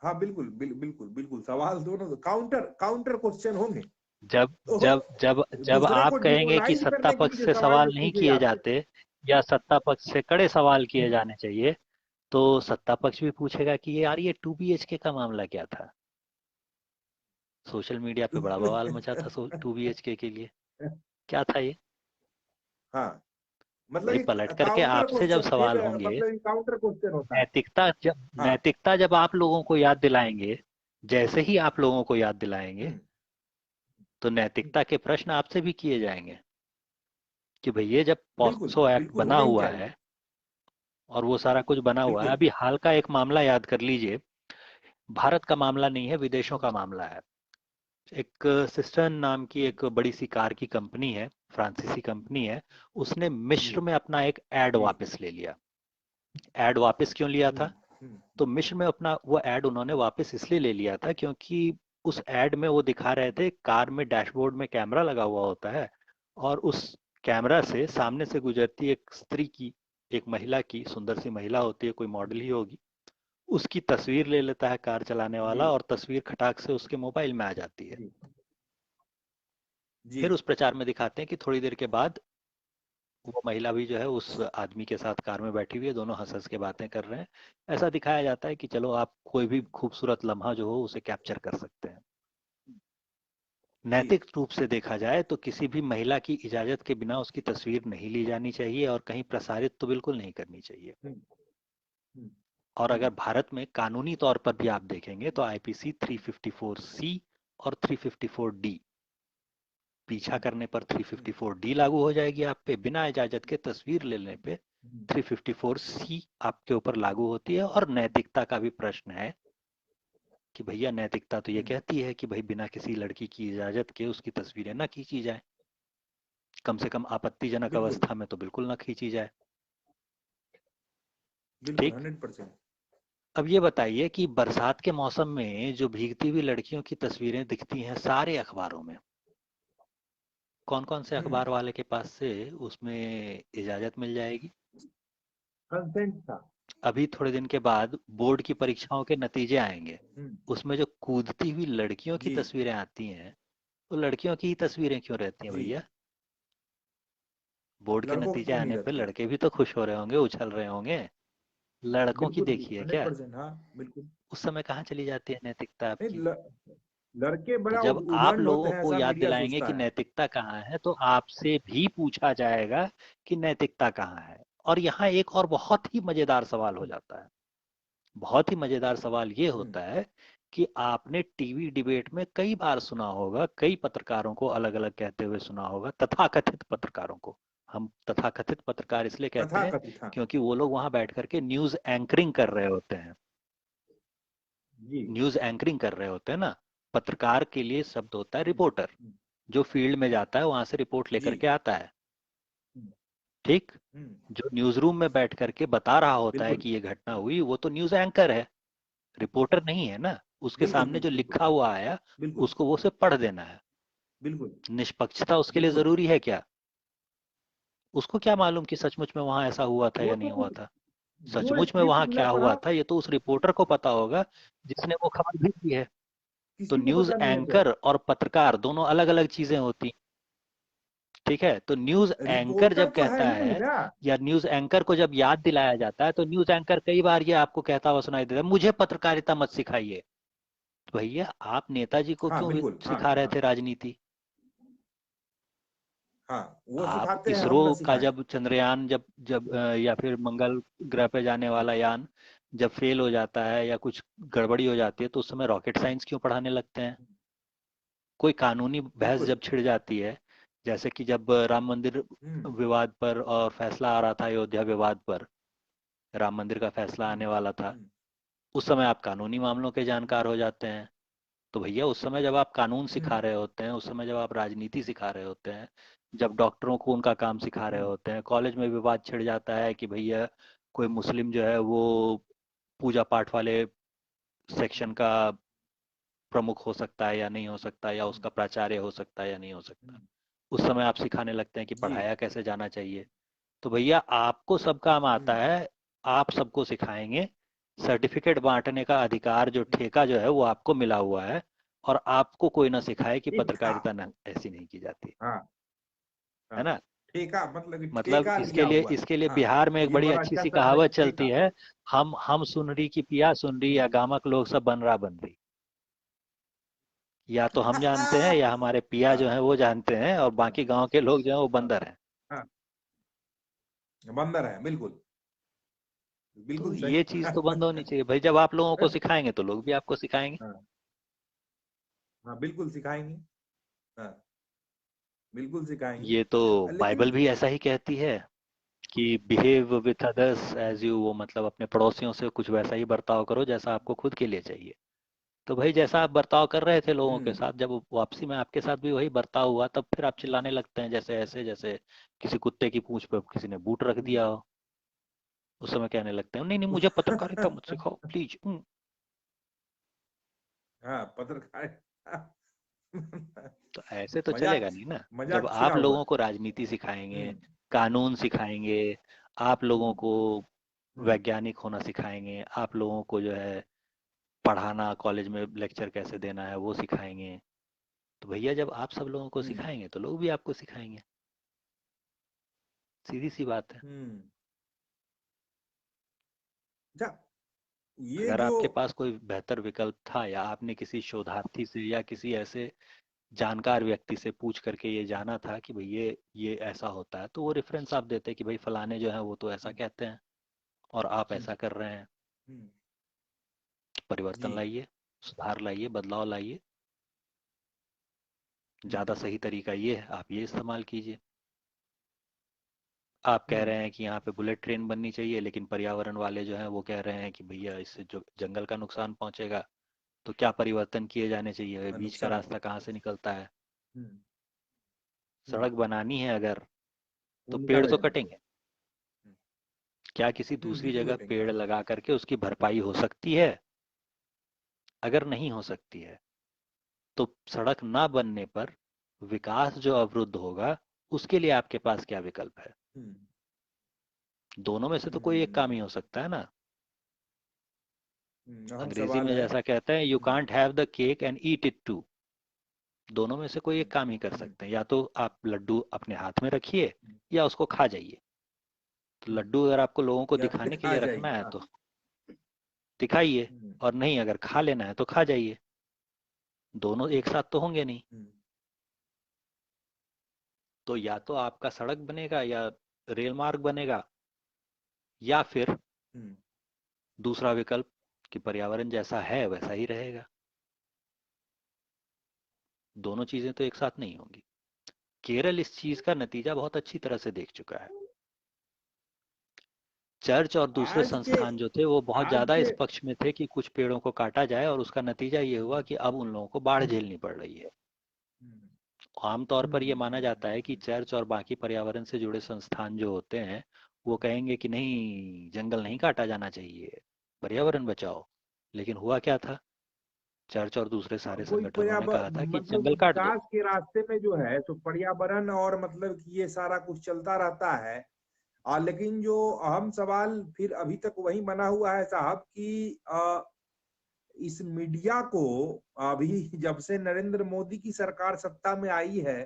हाँ बिल्कुल, बिल्कुल बिल्कुल, सवाल दोनों काउंटर काउंटर क्वेश्चन होंगे। जब तो जब जब जब दूसरे आप को कहेंगे कि डिमोरलाइज सत्ता करने के पक्ष लिए से सवाल सवाल जो नहीं पूछे किए जाते जाते या सत्ता पक्ष से कड़े सवाल किए हैं। जाने चाहिए, तो सत्ता पक्ष भी पूछेगा कि ये यार ये 2 BHK का मामला क्या था। सोशल मीडिया पे बड़ा बवाल मचा था 2 BHK के लिए। क्या था ये। हाँ, मतलब भाई एक पलट करके काउंटर आपसे जब क्वेश्चन, फिर सवाल होंगे, मतलब काउंटर क्वेश्चन होता है। हाँ। नैतिकता जब आप लोगों को याद दिलाएंगे, जैसे ही आप लोगों को याद दिलाएंगे, हम्म, तो नैतिकता के प्रश्न आपसे भी किए जाएंगे कि भैया जब बिल्कुल पॉक्सो एक्ट बिल्कुल बना होने ही हुआ चाहिए। है और वो सारा कुछ बना हुआ है, बिल्कुल। अभी हाल का एक मामला याद कर लीजिए। भारत का मामला नहीं है, विदेशों का मामला है। एक सिस्टर्न नाम की एक बड़ी सी कार की कंपनी है, फ्रांसीसी कंपनी है। उसने मिस्र जी, में अपना एक एड जी। वापस ले लिया। एड वापस क्यों लिया था? हम्म, तो मिस्र में अपना वो एड उन्होंने वापस इसलिए ले लिया था क्योंकि उस एड में वो दिखा रहे थे, कार में डैशबोर्ड में कैमरा लगा हुआ होता है, और उस कैमरा से सामने से गुजरती एक स्त्री की, एक महिला की, सुंदर सी महिला होती है, कोई मॉडल ही होगी, उसकी तस्वीर ले लेता है कार चलाने जी, वाला, और तस्वीर खटाक से उसके मोबाइल में आ जाती है। जी, जी, फिर उस प्रचार में दिखाते हैं कि थोड़ी देर के बाद वो महिला भी जो है उस आदमी के साथ कार में बैठी हुई है, दोनों हंस हंस के बातें कर रहे हैं। ऐसा दिखाया जाता है कि चलो आप कोई भी खूबसूरत लम्हा जो हो उसे कैप्चर कर सकते हैं। जी। नैतिक रूप से देखा जाए तो किसी भी महिला की इजाजत के बिना उसकी तस्वीर नहीं ली जानी चाहिए, और कहीं प्रसारित तो बिल्कुल नहीं करनी चाहिए। हम्म, हम्म, और हम्म, अगर भारत में कानूनी तौर पर भी आप देखेंगे तो आईपीसी 354C और 354D, पीछा करने पर हम्म, 354D लागू हो जाएगी आप पे, बिना इजाजत के तस्वीर लेने पे हम्म, 354C आपके ऊपर लागू होती है। और नैतिकता का भी प्रश्न है कि भैया नैतिकता तो ये हम्म, कहती है कि भाई बिना किसी लड़की की इजाजत के उसकी तस्वीरें ना खींची जाए, कम से कम आपत्तिजनक बिल्कुल अवस्था में तो बिल्कुल ना खींची जाए। बिल्कुल ठीक। 100%। अब ये बताइए कि बरसात के मौसम में जो भीगती हुई लड़कियों की तस्वीरें दिखती हैं सारे अखबारों में, कौन कौन से हम्म, अखबार वाले के पास से उसमें इजाजत मिल जाएगी? कंसेंट था। अभी थोड़े दिन के बाद बोर्ड की परीक्षाओं के नतीजे आएंगे, हम्म, उसमें जो कूदती हुई लड़कियों की जी, तस्वीरें आती हैं, तो लड़कियों की ही तस्वीरें क्यों रहती हैं जी। भैया? बोर्ड के लड़कों की नतीजे क्यों नहीं आने पे रहती? लड़के भी तो खुश हो रहे होंगे, उछल रहे होंगे। लड़कों की बिल्कुल देखिए हंड्रेड क्या, परसेंट हाँ, बिल्कुल। उस समय कहाँ चली जाती है नैतिकता नहीं, आपकी? लड़के तो बड़ा जब आप उद्दंड होते लोगों हैं, को ऐसा याद मीडिया दिलाएंगे सोचता कि है। नैतिकता कहाँ है, तो आपसे भी पूछा जाएगा कि नैतिकता कहाँ है। और यहाँ एक और बहुत ही मजेदार सवाल हो जाता है। बहुत ही मजेदार सवाल ये हम्म, होता है कि आपने टीवी डिबेट में कई बार सुना होगा, कई पत्रकारों को अलग अलग कहते हुए सुना होगा, तथाकथित पत्रकारों को, हम तथाकथित पत्रकार इसलिए कहते हैं तथाकथित, हाँ। क्योंकि वो लोग वहां बैठ करके न्यूज एंकरिंग कर रहे होते हैं। जी। न्यूज एंकरिंग कर रहे होते हैं ना। पत्रकार के लिए शब्द होता है हम्म, रिपोर्टर, हम्म, जो फील्ड में जाता है वहां से रिपोर्ट जी। लेकर के आता है। हम्म, ठीक। हम्म, जो न्यूज रूम में बैठ करके बता रहा होता है बिल्कुल, कि ये घटना हुई, वो तो न्यूज एंकर है, रिपोर्टर नहीं है ना। उसके बिल्कुल, सामने जो बिल्कुल, लिखा हुआ आया बिल्कुल, उसको वो सिर्फ पढ़ देना है। बिल्कुल, निष्पक्षता उसके लिए बिल्कुल। जरूरी है क्या? उसको क्या मालूम कि सचमुच में वहां ऐसा हुआ था वो या नहीं तो हुआ था? जो सचमुच में स्क्रिप्ट वहां मैं क्या पढ़ा, हुआ था ये तो उस रिपोर्टर को पता होगा जिसने वो खबर भेजी है। तो किसी को न्यूज पता नहीं है सर। एंकर और पत्रकार दोनों अलग अलग चीजें होती हैं। ठीक है, तो न्यूज एंकर रिपोर्टर जब तो है कहता ही नहीं है ना। या न्यूज एंकर को जब याद दिलाया जाता है, तो न्यूज एंकर कई बार ये आपको कहता हुआ सुनाई देता है, मुझे पत्रकारिता मत सिखाइए। तो भैया आप नेताजी को हाँ, क्यों बिल्कुल, हाँ, सिखा रहे हाँ, थे राजनीति? हाँ, वो आप सिखाते हैं, इसरो हम ना का सिखाएं। जब चंद्रयान जब जब या फिर मंगल ग्रह पे जाने वाला यान जब फेल हो जाता है या कुछ गड़बड़ी हो जाती है, तो उस समय रॉकेट साइंस क्यों पढ़ाने लगते हैं? कोई कानूनी बहस बिल्कुल। जब छिड़ जाती है, जैसे कि जब राम मंदिर हम्म, विवाद पर और फैसला आ रहा था, अयोध्या विवाद पर राम मंदिर का फैसला हम्म, आने वाला था, हम्म, उस समय आप कानूनी मामलों के जानकार हो जाते हैं। तो भैया उस समय जब आप कानून सिखा हम्म, रहे होते हैं, उस समय जब आप राजनीति सिखा रहे होते हैं, जब डॉक्टरों को उनका काम सिखा रहे हम्म, होते हैं, कॉलेज में विवाद छिड़ जाता है कि भैया कोई मुस्लिम जो है वो पूजा पाठ वाले सेक्शन का प्रमुख हो सकता है या नहीं हो सकता, या हम्म, उसका प्राचार्य हो सकता है या नहीं हो सकता, हम्म, उस समय आप सिखाने लगते हैं कि जी। पढ़ाया कैसे जाना चाहिए। तो भैया आपको सब काम आता हम्म, है, आप सबको सिखाएंगे। सर्टिफिकेट बांटने का अधिकार जो हम्म, ठेका जो है वो आपको मिला हुआ है, और आपको कोई ना सिखाए कि एक था। पत्रकारिता न ऐसी नहीं की जाती। हाँ, है हाँ। ना? ठेका मतलब कि मतलब ठेका इसके लिया लिए हुआ है। इसके लिए हाँ, बिहार में एक ये बड़ी बड़ा अच्छी अच्छा सी शब्द है, कहावत चलती ठेका। है, हम सुन रही की पिया सुन रही, या हम्म। गामक लोग सब बन रहा बन रही। या तो हम जानते हैं या हमारे पिया जो हाँ, है वो जानते हैं, और हाँ, बाकी गांव के लोग जो है वो हाँ, बंदर हैं। हाँ, बंदर है, बिल्कुल, तो बिल्कुल ये सही। चीज तो बंद होनी चाहिए भाई। जब आप लोगों को सिखाएंगे तो लोग भी आपको सिखाएंगे। हाँ, हाँ, बिल्कुल सिखाएंगे। हाँ, बिल्कुल सिखाएंगे। ये तो लेकिन बाइबल भी ऐसा ही कहती है कि behave with others as you, वो मतलब अपने पड़ोसियों से कुछ वैसा ही बर्ताव करो जैसा आपको खुद के लिए चाहिए। तो भाई जैसा आप बर्ताव कर रहे थे लोगों के हम्म, साथ, जब वापसी में आपके साथ भी वही बर्ताव हुआ, तब फिर आप चिल्लाने लगते हैं जैसे ऐसे जैसे किसी कुत्ते की पूंछ पे किसी ने बूट रख हम्म। दिया हो। उस समय कहने लगते हैं नहीं नहीं मुझे पत्रकारिता मत सिखाओ प्लीज। हाँ, पत्रकार। तो ऐसे तो मजाक, चलेगा नहीं ना। जब मजाक छिड़ा आप हुआ लोगों है। को राजनीति सिखाएंगे, हम्म, कानून सिखाएंगे, आप लोगों हम्म, को हम्म, वैज्ञानिक होना सिखाएंगे, आप लोगों को जो है पढ़ाना, कॉलेज में लेक्चर कैसे देना है वो सिखाएंगे, तो भैया जब आप सब लोगों को हम्म, सिखाएंगे तो लोग भी आपको सिखाएंगे। सीधी सी बात है। हम्म। अच्छा, ये अगर जो आपके पास कोई बेहतर विकल्प था, या आपने किसी शोधार्थी से या किसी ऐसे जानकार व्यक्ति से पूछ करके ये जाना था कि भाई ये ऐसा होता है, तो वो रेफरेंस आप देते कि भाई फलाने जो है वो तो ऐसा हम्म, कहते हैं और आप हम्म, ऐसा कर रहे हैं। हम्म, जी। परिवर्तन लाइए, सुधार लाइए, बदलाव लाइए। हम्म, ज़्यादा सही तरीका ये है, आप ये इस्तेमाल कीजिए। आप कह हम्म, रहे हैं कि यहाँ पे बुलेट ट्रेन बननी चाहिए, लेकिन पर्यावरण वाले जो हैं वो कह रहे हैं कि भैया इससे जो जंगल का नुकसान पहुंचेगा। तो क्या परिवर्तन किए जाने चाहिए? बीच का नुकसान। रास्ता कहाँ से निकलता है? हम्म, हम्म, सड़क बनानी है अगर, वो तो पेड़ निकाला तो जाना चाहिए। कटेंगे। क्या किसी दूसरी बिल्कुल जगह कटेंगे, पेड़ हाँ। लगा करके उसकी भरपाई हो सकती है? अगर नहीं हो सकती है, तो सड़क ना बनने पर विकास जो अवरुद्ध होगा, उसके लिए आपके पास क्या विकल्प है? हम्म, दोनों में से तो कोई एक काम ही हम्म, हो सकता है ना। अहम अंग्रेजी सवाल में है। जैसा कहते हैं, you hmm, can't have the cake and eat it too. दोनों में से कोई हम्म, एक काम ही कर हम्म, सकते हैं, या तो आप लड्डू अपने हाथ में रखिए हम्म, या उसको खा जाइए। तो हम्म, लड्डू अगर आपको लोगों को या दिखाने फिर के आ लिए जाएगी, रखना है हाँ। तो दिखाइए, हम्म, और नहीं अगर खा लेना है तो खा जाइए। दोनों एक साथ तो होंगे नहीं। हम्म, तो या तो आपका सड़क बनेगा या रेल मार्ग बनेगा, या फिर हम्म, दूसरा विकल्प कि पर्यावरण जैसा है वैसा ही रहेगा। दोनों चीजें तो एक साथ नहीं होंगी। केरल इस चीज का नतीजा बहुत अच्छी तरह से देख चुका है। चर्च और दूसरे आज के संस्थान जो थे वो बहुत आज ज्यादा के इस पक्ष में थे कि कुछ पेड़ों को काटा जाए, और उसका नतीजा ये हुआ कि अब उन लोगों को बाढ़ झेलनी पड़ रही है। हम्म, आमतौर पर ये माना जाता है कि चर्च और बाकी पर्यावरण से जुड़े संस्थान जो होते हैं वो कहेंगे कि नहीं, जंगल नहीं काटा जाना चाहिए, पर्यावरण बचाओ। लेकिन हुआ क्या था? चर्च और दूसरे सारे वही संगठनों ने कहा था पर्यावरण कि मतलब जंगल काट दो। विकास के रास्ते में जो है तो पर्यावरण और मतलब कि ये सारा कुछ चलता रहता है। लेकिन जो अहम सवाल फिर अभी तक वही बना हुआ है साहब कि इस मीडिया को अभी जब से नरेंद्र मोदी की सरकार सत्ता में आई है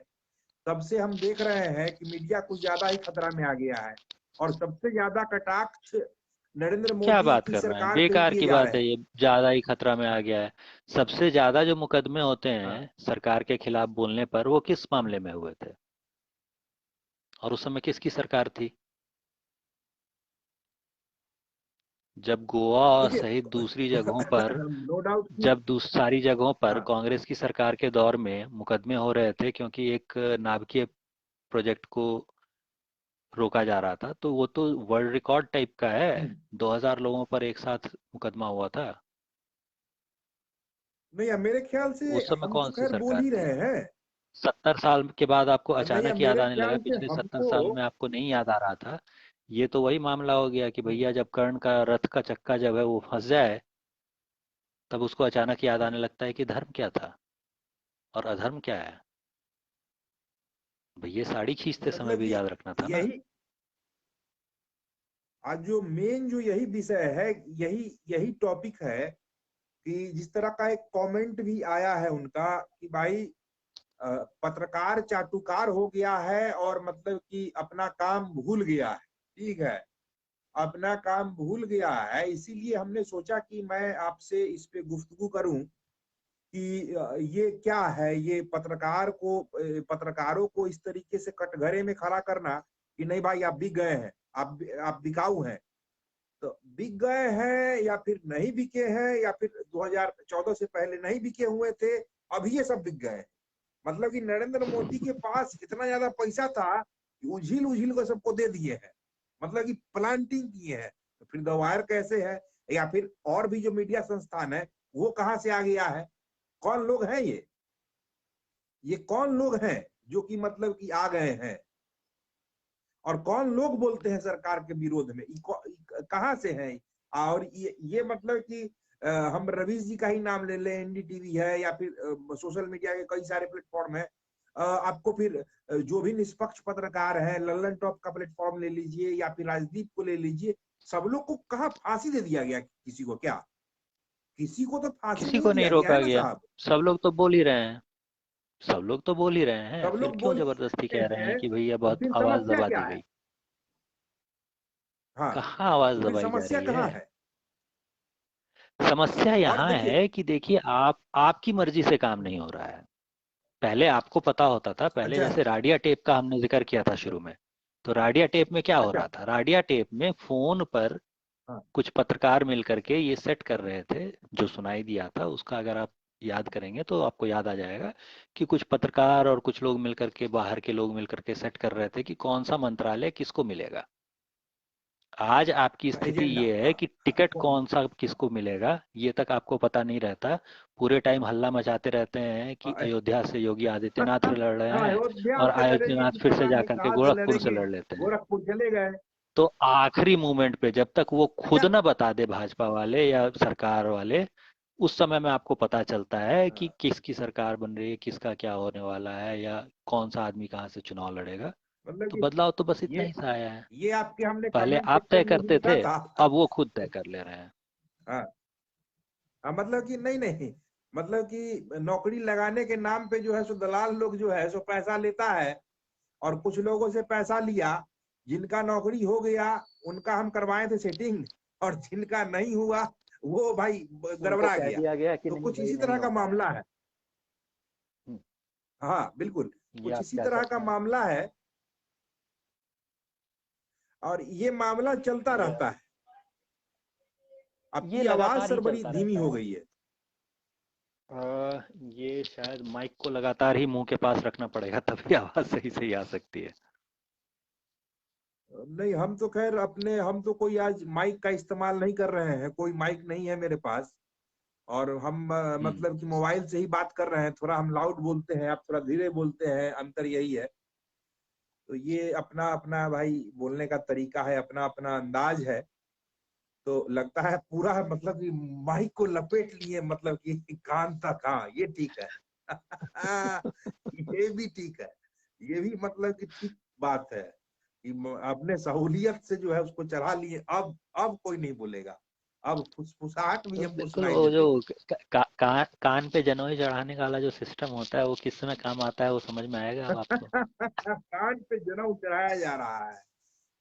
तब से हम देख रहे हैं कि मीडिया कुछ ज्यादा ही खतरा में आ गया है और सबसे ज्यादा कटाक्ष नरेंद्र क्या मोदी बात की कर रहे हैं, सरकार पे ही बेकार किए की जा रहे बात है, हैं। ये ज्यादा ही खतरा में आ गया है। सबसे ज्यादा जो मुकदमे होते हाँ, हैं सरकार के खिलाफ बोलने पर वो किस मामले में हुए थे? और उस समय किसकी सरकार थी? जब गोवा देखिए सहित दूसरी जगहों पर, नो डाउट कि जब सारी जगहों पर हाँ, कांग्रेस की सरकार के दौर में मुकदमे हो रहे थे क्योंकि एक नाभिकीय प्रोजेक्ट को रोका जा रहा था, तो वो तो वर्ल्ड रिकॉर्ड टाइप का है। हम्म, 2000 लोगों पर एक साथ मुकदमा हुआ था। नहीं अब मेरे ख्याल से उस समय हम तो कौन सी खैर बोल सरकार ही थी? रहे हैं। 70 साल के बाद आपको नहीं अब अचानक याद मेरे आने लगा, ख्याल से पिछले 70 साल हमको में आपको नहीं याद आ रहा था। ये तो वही मामला हो गया कि भैया जब कर्ण का रथ का चक्का जब है वो फंस जाए, तब उसको अचानक याद आने लगता है कि धर्म क्या था और अधर्म क्या है। भैया साड़ी खींचते समय मतलब भी कि याद रखना था ना। यही आज जो मेन जो यही विषय है, यही यही टॉपिक है कि जिस तरह का एक कमेंट भी आया है उनका कि भाई पत्रकार चाटुकार हो गया है और मतलब कि अपना काम भूल गया है। ठीक है, अपना काम भूल गया है, इसीलिए हमने सोचा कि मैं आपसे इस पे गुफ्तगू करूं कि ये क्या है, ये पत्रकारों को इस तरीके से कटघरे में खड़ा करना कि नहीं भाई आप बिक गए हैं, आप बिकाऊ हैं। तो बिक गए हैं या फिर नहीं बिके हैं या फिर 2014 से पहले नहीं बिके हुए थे, अभी ये सब बिक गए हैं। मतलब कि नरेंद्र मोदी के पास इतना ज्यादा पैसा था कि उझिल उझिल को सबको दे दिए हैं, मतलब कि प्लांटिंग किए हैं। तो फिर द वायर कैसे है या फिर और भी जो मीडिया संस्थान है वो कहाँ से आ गया है? कौन लोग हैं ये कौन लोग हैं जो कि मतलब कि आ गए हैं? और कौन लोग बोलते हैं सरकार के विरोध में, कहाँ से हैं? और ये मतलब कि हम रवीश जी का ही नाम ले लें, एनडीटीवी है या फिर सोशल मीडिया के कई सारे प्लेटफॉर्म है। आपको फिर जो भी निष्पक्ष पत्रकार है, लल्लन टॉप का प्लेटफॉर्म ले लीजिए या फिर राजदीप को ले लीजिए, सब लोग को कहाँ फांसी दे दिया गया? किसी को क्या? किसी को तो फांसी किसी नहीं को नहीं दिया गया है रोका ना गया। साहब। सब लोग तो बोल ही रहे हैं। सब लोग तो बोल ही रहे हैं, सब फिर लोग क्यों बोल जबरदस्ती कह रहे रहे हैं हैं कि भैया तो बहुत फिर आवाज समस्या दबा क्या दी है? गई? हाँ, कहाँ आवाज तो फिर दबाई जा समस्या रही कहाँ है? है? समस्या और यहाँ देखिए, है कि देखिए, आप आपकी मर्जी से काम नहीं हो रहा है। पहले आपको पता होता था, पहले अच्छा, जैसे राडिया टेप का हमने जिक्र किया था शुरू में, तो राडिया टेप में क्या हो अच्छा, रहा था? राडिया टेप में फोन पर हाँ, कुछ पत्रकार मिल करके ये सेट कर रहे थे। जो सुनाई दिया था उसका अगर आप याद करेंगे तो आपको याद आ जाएगा कि कुछ पत्रकार और कुछ लोग मिल करके, बाहर के लोग मिल करके सेट कर रहे थे कि कौन सा मंत्रालय किसको मिलेगा। आज आपकी स्थिति एजेंडा, ये है हाँ, कि टिकट कौन सा किसको मिलेगा ये तक आपको पता नहीं रहता। पूरे टाइम हल्ला मचाते रहते हैं कि हाँ, अयोध्या से योगी आदित्यनाथ लड़ रहे हैं, अयोध्या और से लड़ेंगे आदित्यनाथ कि फिर से पता नहीं जाकर के कहाँ से गोरखपुर से लड़ेंगे, लड़ लेते हैं। गोरखपुर चले गए। तो आखिरी मोमेंट पे जब तक वो खुद अच्छा, ना बता दे भाजपा वाले या सरकार वाले, उस समय में आपको पता चलता है कि हाँ, किसकी सरकार बन रही है, किसका क्या होने वाला है, या कौन सा आदमी कहाँ से चुनाव लड़ेगा। मतलब तो कि बदलाव तो बस इतना ये ही सा आया है। ये आपके हमने पहले कमेंट आप तय सेक्शन में भी करते लिखा थे, था। अब वो खुद तय कर ले रहे हैं। हाँ, मतलब कि नहीं नहीं, मतलब कि नौकरी लगाने के नाम पे जो है सो दलाल लोग जो है सो पैसा लेता है और कुछ लोगों से पैसा लिया, जिनका नौकरी हो गया उनका हम करवाए थे सेटिंग, और जिनका नहीं हुआ वो भाई उनको गड़बड़ा कह गया। दिया गया कि तो नहीं कुछ भाई, इसी नहीं तरह हो का मामला पाएगा। है। हम्म, हाँ बिल्कुल, ये कुछ आप इसी कह तरह का सकते हैं। मामला है और ये मामला चलता रहता है। ये आपकी आवाज लगातार ही सर बड़ी चलता धीमी रहता हो है। गई है। ये शायद माइक को लगातार ही मुंह के पास रखना पड़ेगा, तभी आवाज सही सही आ सकती है। नहीं, हम तो खैर अपने, हम तो कोई आज माइक का इस्तेमाल नहीं कर रहे हैं, कोई माइक नहीं है मेरे पास। और हम हम्म। मतलब कि मोबाइल से ही बात कर रहे हैं। थोड़ा हम लाउड बोलते हैं, आप थोड़ा धीरे बोलते हैं, अंतर यही है। तो ये अपना अपना भाई बोलने का तरीका है, अपना अपना अंदाज है। तो लगता है पूरा मतलब कि माइक को लपेट लिए, मतलब कि कान तक। हाँ, ये ठीक है। ये भी ठीक है। ये भी मतलब कि ठीक बात है कि अपने सहूलियत से जो है उसको चढ़ा लिए। अब कोई नहीं बोलेगा। अब फुसफुसाहट भी तो हमको बिल्कुल सुनाई वो जो देती है। कान पे जनोई चढ़ाने का वाला जो सिस्टम होता है वो किस समय काम आता है वो समझ में आएगा अब आपको। कान पे जनेऊ चढ़ाया जा रहा है,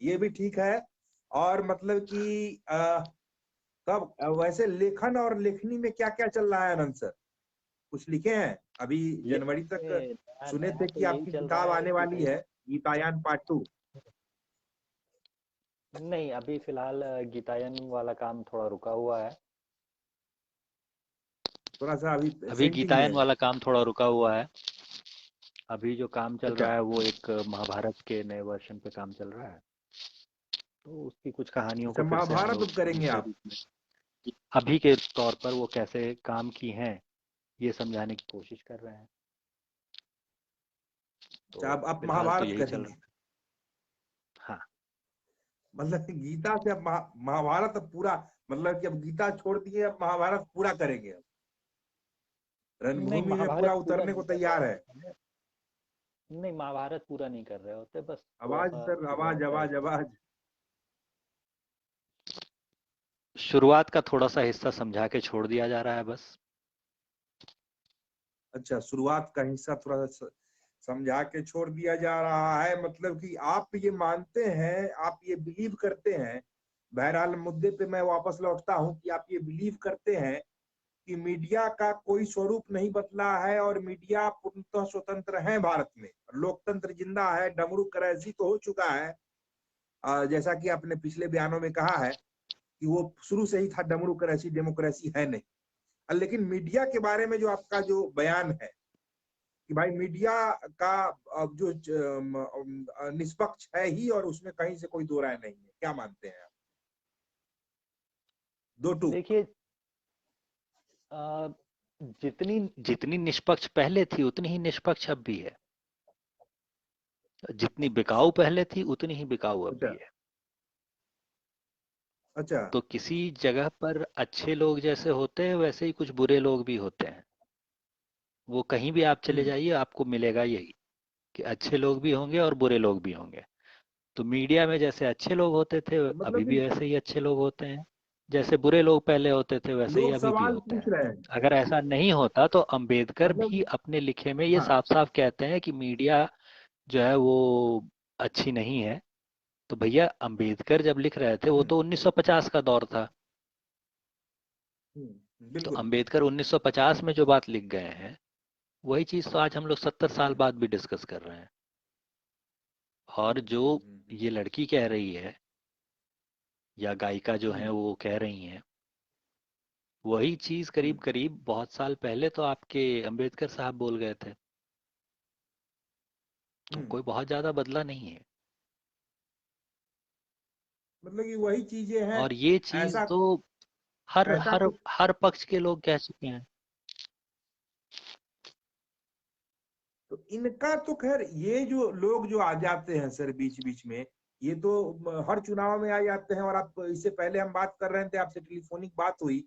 ये भी ठीक है। और मतलब कि तब वैसे लेखन और लेखनी में क्या क्या चल रहा है आनंद सर? कुछ लिखे हैं अभी? जनवरी लेखन तक में नया सुने नया थे तो कि यही आपकी चल रहा किताब है आने कि वाली भाई, है, गीतायान पार्ट 2। नहीं अभी फिलहाल गीतायन वाला काम थोड़ा रुका हुआ है। थोड़ा सा अभी अभी पेंडिंग में गीतायन है। वाला काम थोड़ा रुका हुआ है। अभी जो काम चल अच्छा। रहा है वो एक महाभारत के नए वर्जन पे काम चल रहा है। तो उसकी कुछ कहानियों को अच्छा, फिर से हम महाभारत लोग अब करेंगे दूसरे आप? रूप में अभी के तौर पर वो कैसे काम की हैं ये समझाने की कोशिश कर रहे हैं। तो अच्छा, अब आप फिलहाल तो महाभारत यही चल करेंगे? रहा है। हाँ। मतलब कि गीता से अब महाभारत अब पूरा, मतलब कि अब गीता छोड़ दिए, अब महाभारत पूरा करेंगे अब? नहीं रणभूमि में पूरा महाभारत पूरा उतरने को नहीं कर रहे तैयार है? होते हैं। नहीं महाभारत पूरा नहीं कर रहे होते, बस थोड़ा आवाज सा सर, आवाज शुरुआत का आवाज हिस्सा। आवाज। शुरुआत का थोड़ा सा हिस्सा समझा के छोड़ दिया जा रहा है बस। अच्छा, शुरुआत का हिस्सा थोड़ा सा समझा के छोड़ दिया जा रहा है। मतलब कि आप ये मानते हैं, आप ये बिलीव करते हैं, बहरहाल मुद्दे पे मैं वापस लौटता हूं, कि आप ये बिलीव करते हैं कि मीडिया का कोई स्वरूप नहीं बदला है और मीडिया पूर्णतः स्वतंत्र है भारत में, लोकतंत्र जिंदा है, डमरू क्रैसी तो हो चुका है। जैसा कि आपने पिछले बयानों में कहा है कि वो शुरू से ही था, डमरू क्रैसी, डेमोक्रेसी है नहीं। लेकिन मीडिया के बारे में जो आपका जो बयान है कि भाई मीडिया का जो निष्पक्ष है ही, और उसमें कहीं से कोई दो राय नहीं है, क्या मानते हैं आप? दो टूक। देखिए अ, जितनी जितनी निष्पक्ष पहले थी उतनी ही निष्पक्ष अब भी है। जितनी बिकाऊ पहले थी उतनी ही बिकाऊ अब अच्छा। भी है। अच्छा। तो किसी जगह पर अच्छे लोग जैसे होते हैं वैसे ही कुछ बुरे लोग भी होते हैं। वो कहीं भी आप चले हम्म। जाइए आपको मिलेगा यही कि अच्छे लोग भी होंगे और बुरे लोग भी होंगे। तो मीडिया में जैसे अच्छे लोग होते थे तो मतलब अभी भी कि वैसे ही अच्छे लोग होते हैं, जैसे बुरे लोग पहले होते थे वैसे ही लोग अभी भी सवाल होते पूछ हैं। रहे हैं, अगर ऐसा नहीं होता तो अंबेडकर भी मतलब। अपने लिखे में ये हाँ। साफ साफ कहते हैं कि मीडिया जो है वो अच्छी नहीं है। तो भैया अंबेडकर जब लिख रहे थे वो हम्म। तो 1950 का दौर था। तो बिल्कुल। अंबेडकर 1950 में जो बात लिख गए हैं वही चीज तो आज हम लोग 70 साल हम्म। बाद भी डिस्कस कर रहे हैं। और हम्म। जो ये लड़की कह रही है या गायिका जो है हम्म। वो कह रही हैं वही चीज करीब हम्म। करीब बहुत साल पहले तो आपके अंबेडकर साहब बोल गए थे। तो हम्म। कोई बहुत ज्यादा बदला नहीं है। मतलब कि वही चीजें हैं। और ये चीज ऐसा तो हर ऐसा हर कुछ। हर पक्ष के लोग कह चुके हैं। तो इनका तो खैर, ये जो लोग जो आ जाते हैं सर बीच बीच में, ये तो हर चुनाव में आ जाते हैं। और आप, इससे पहले हम बात कर रहे थे, आपसे टेलीफोनिक बात हुई,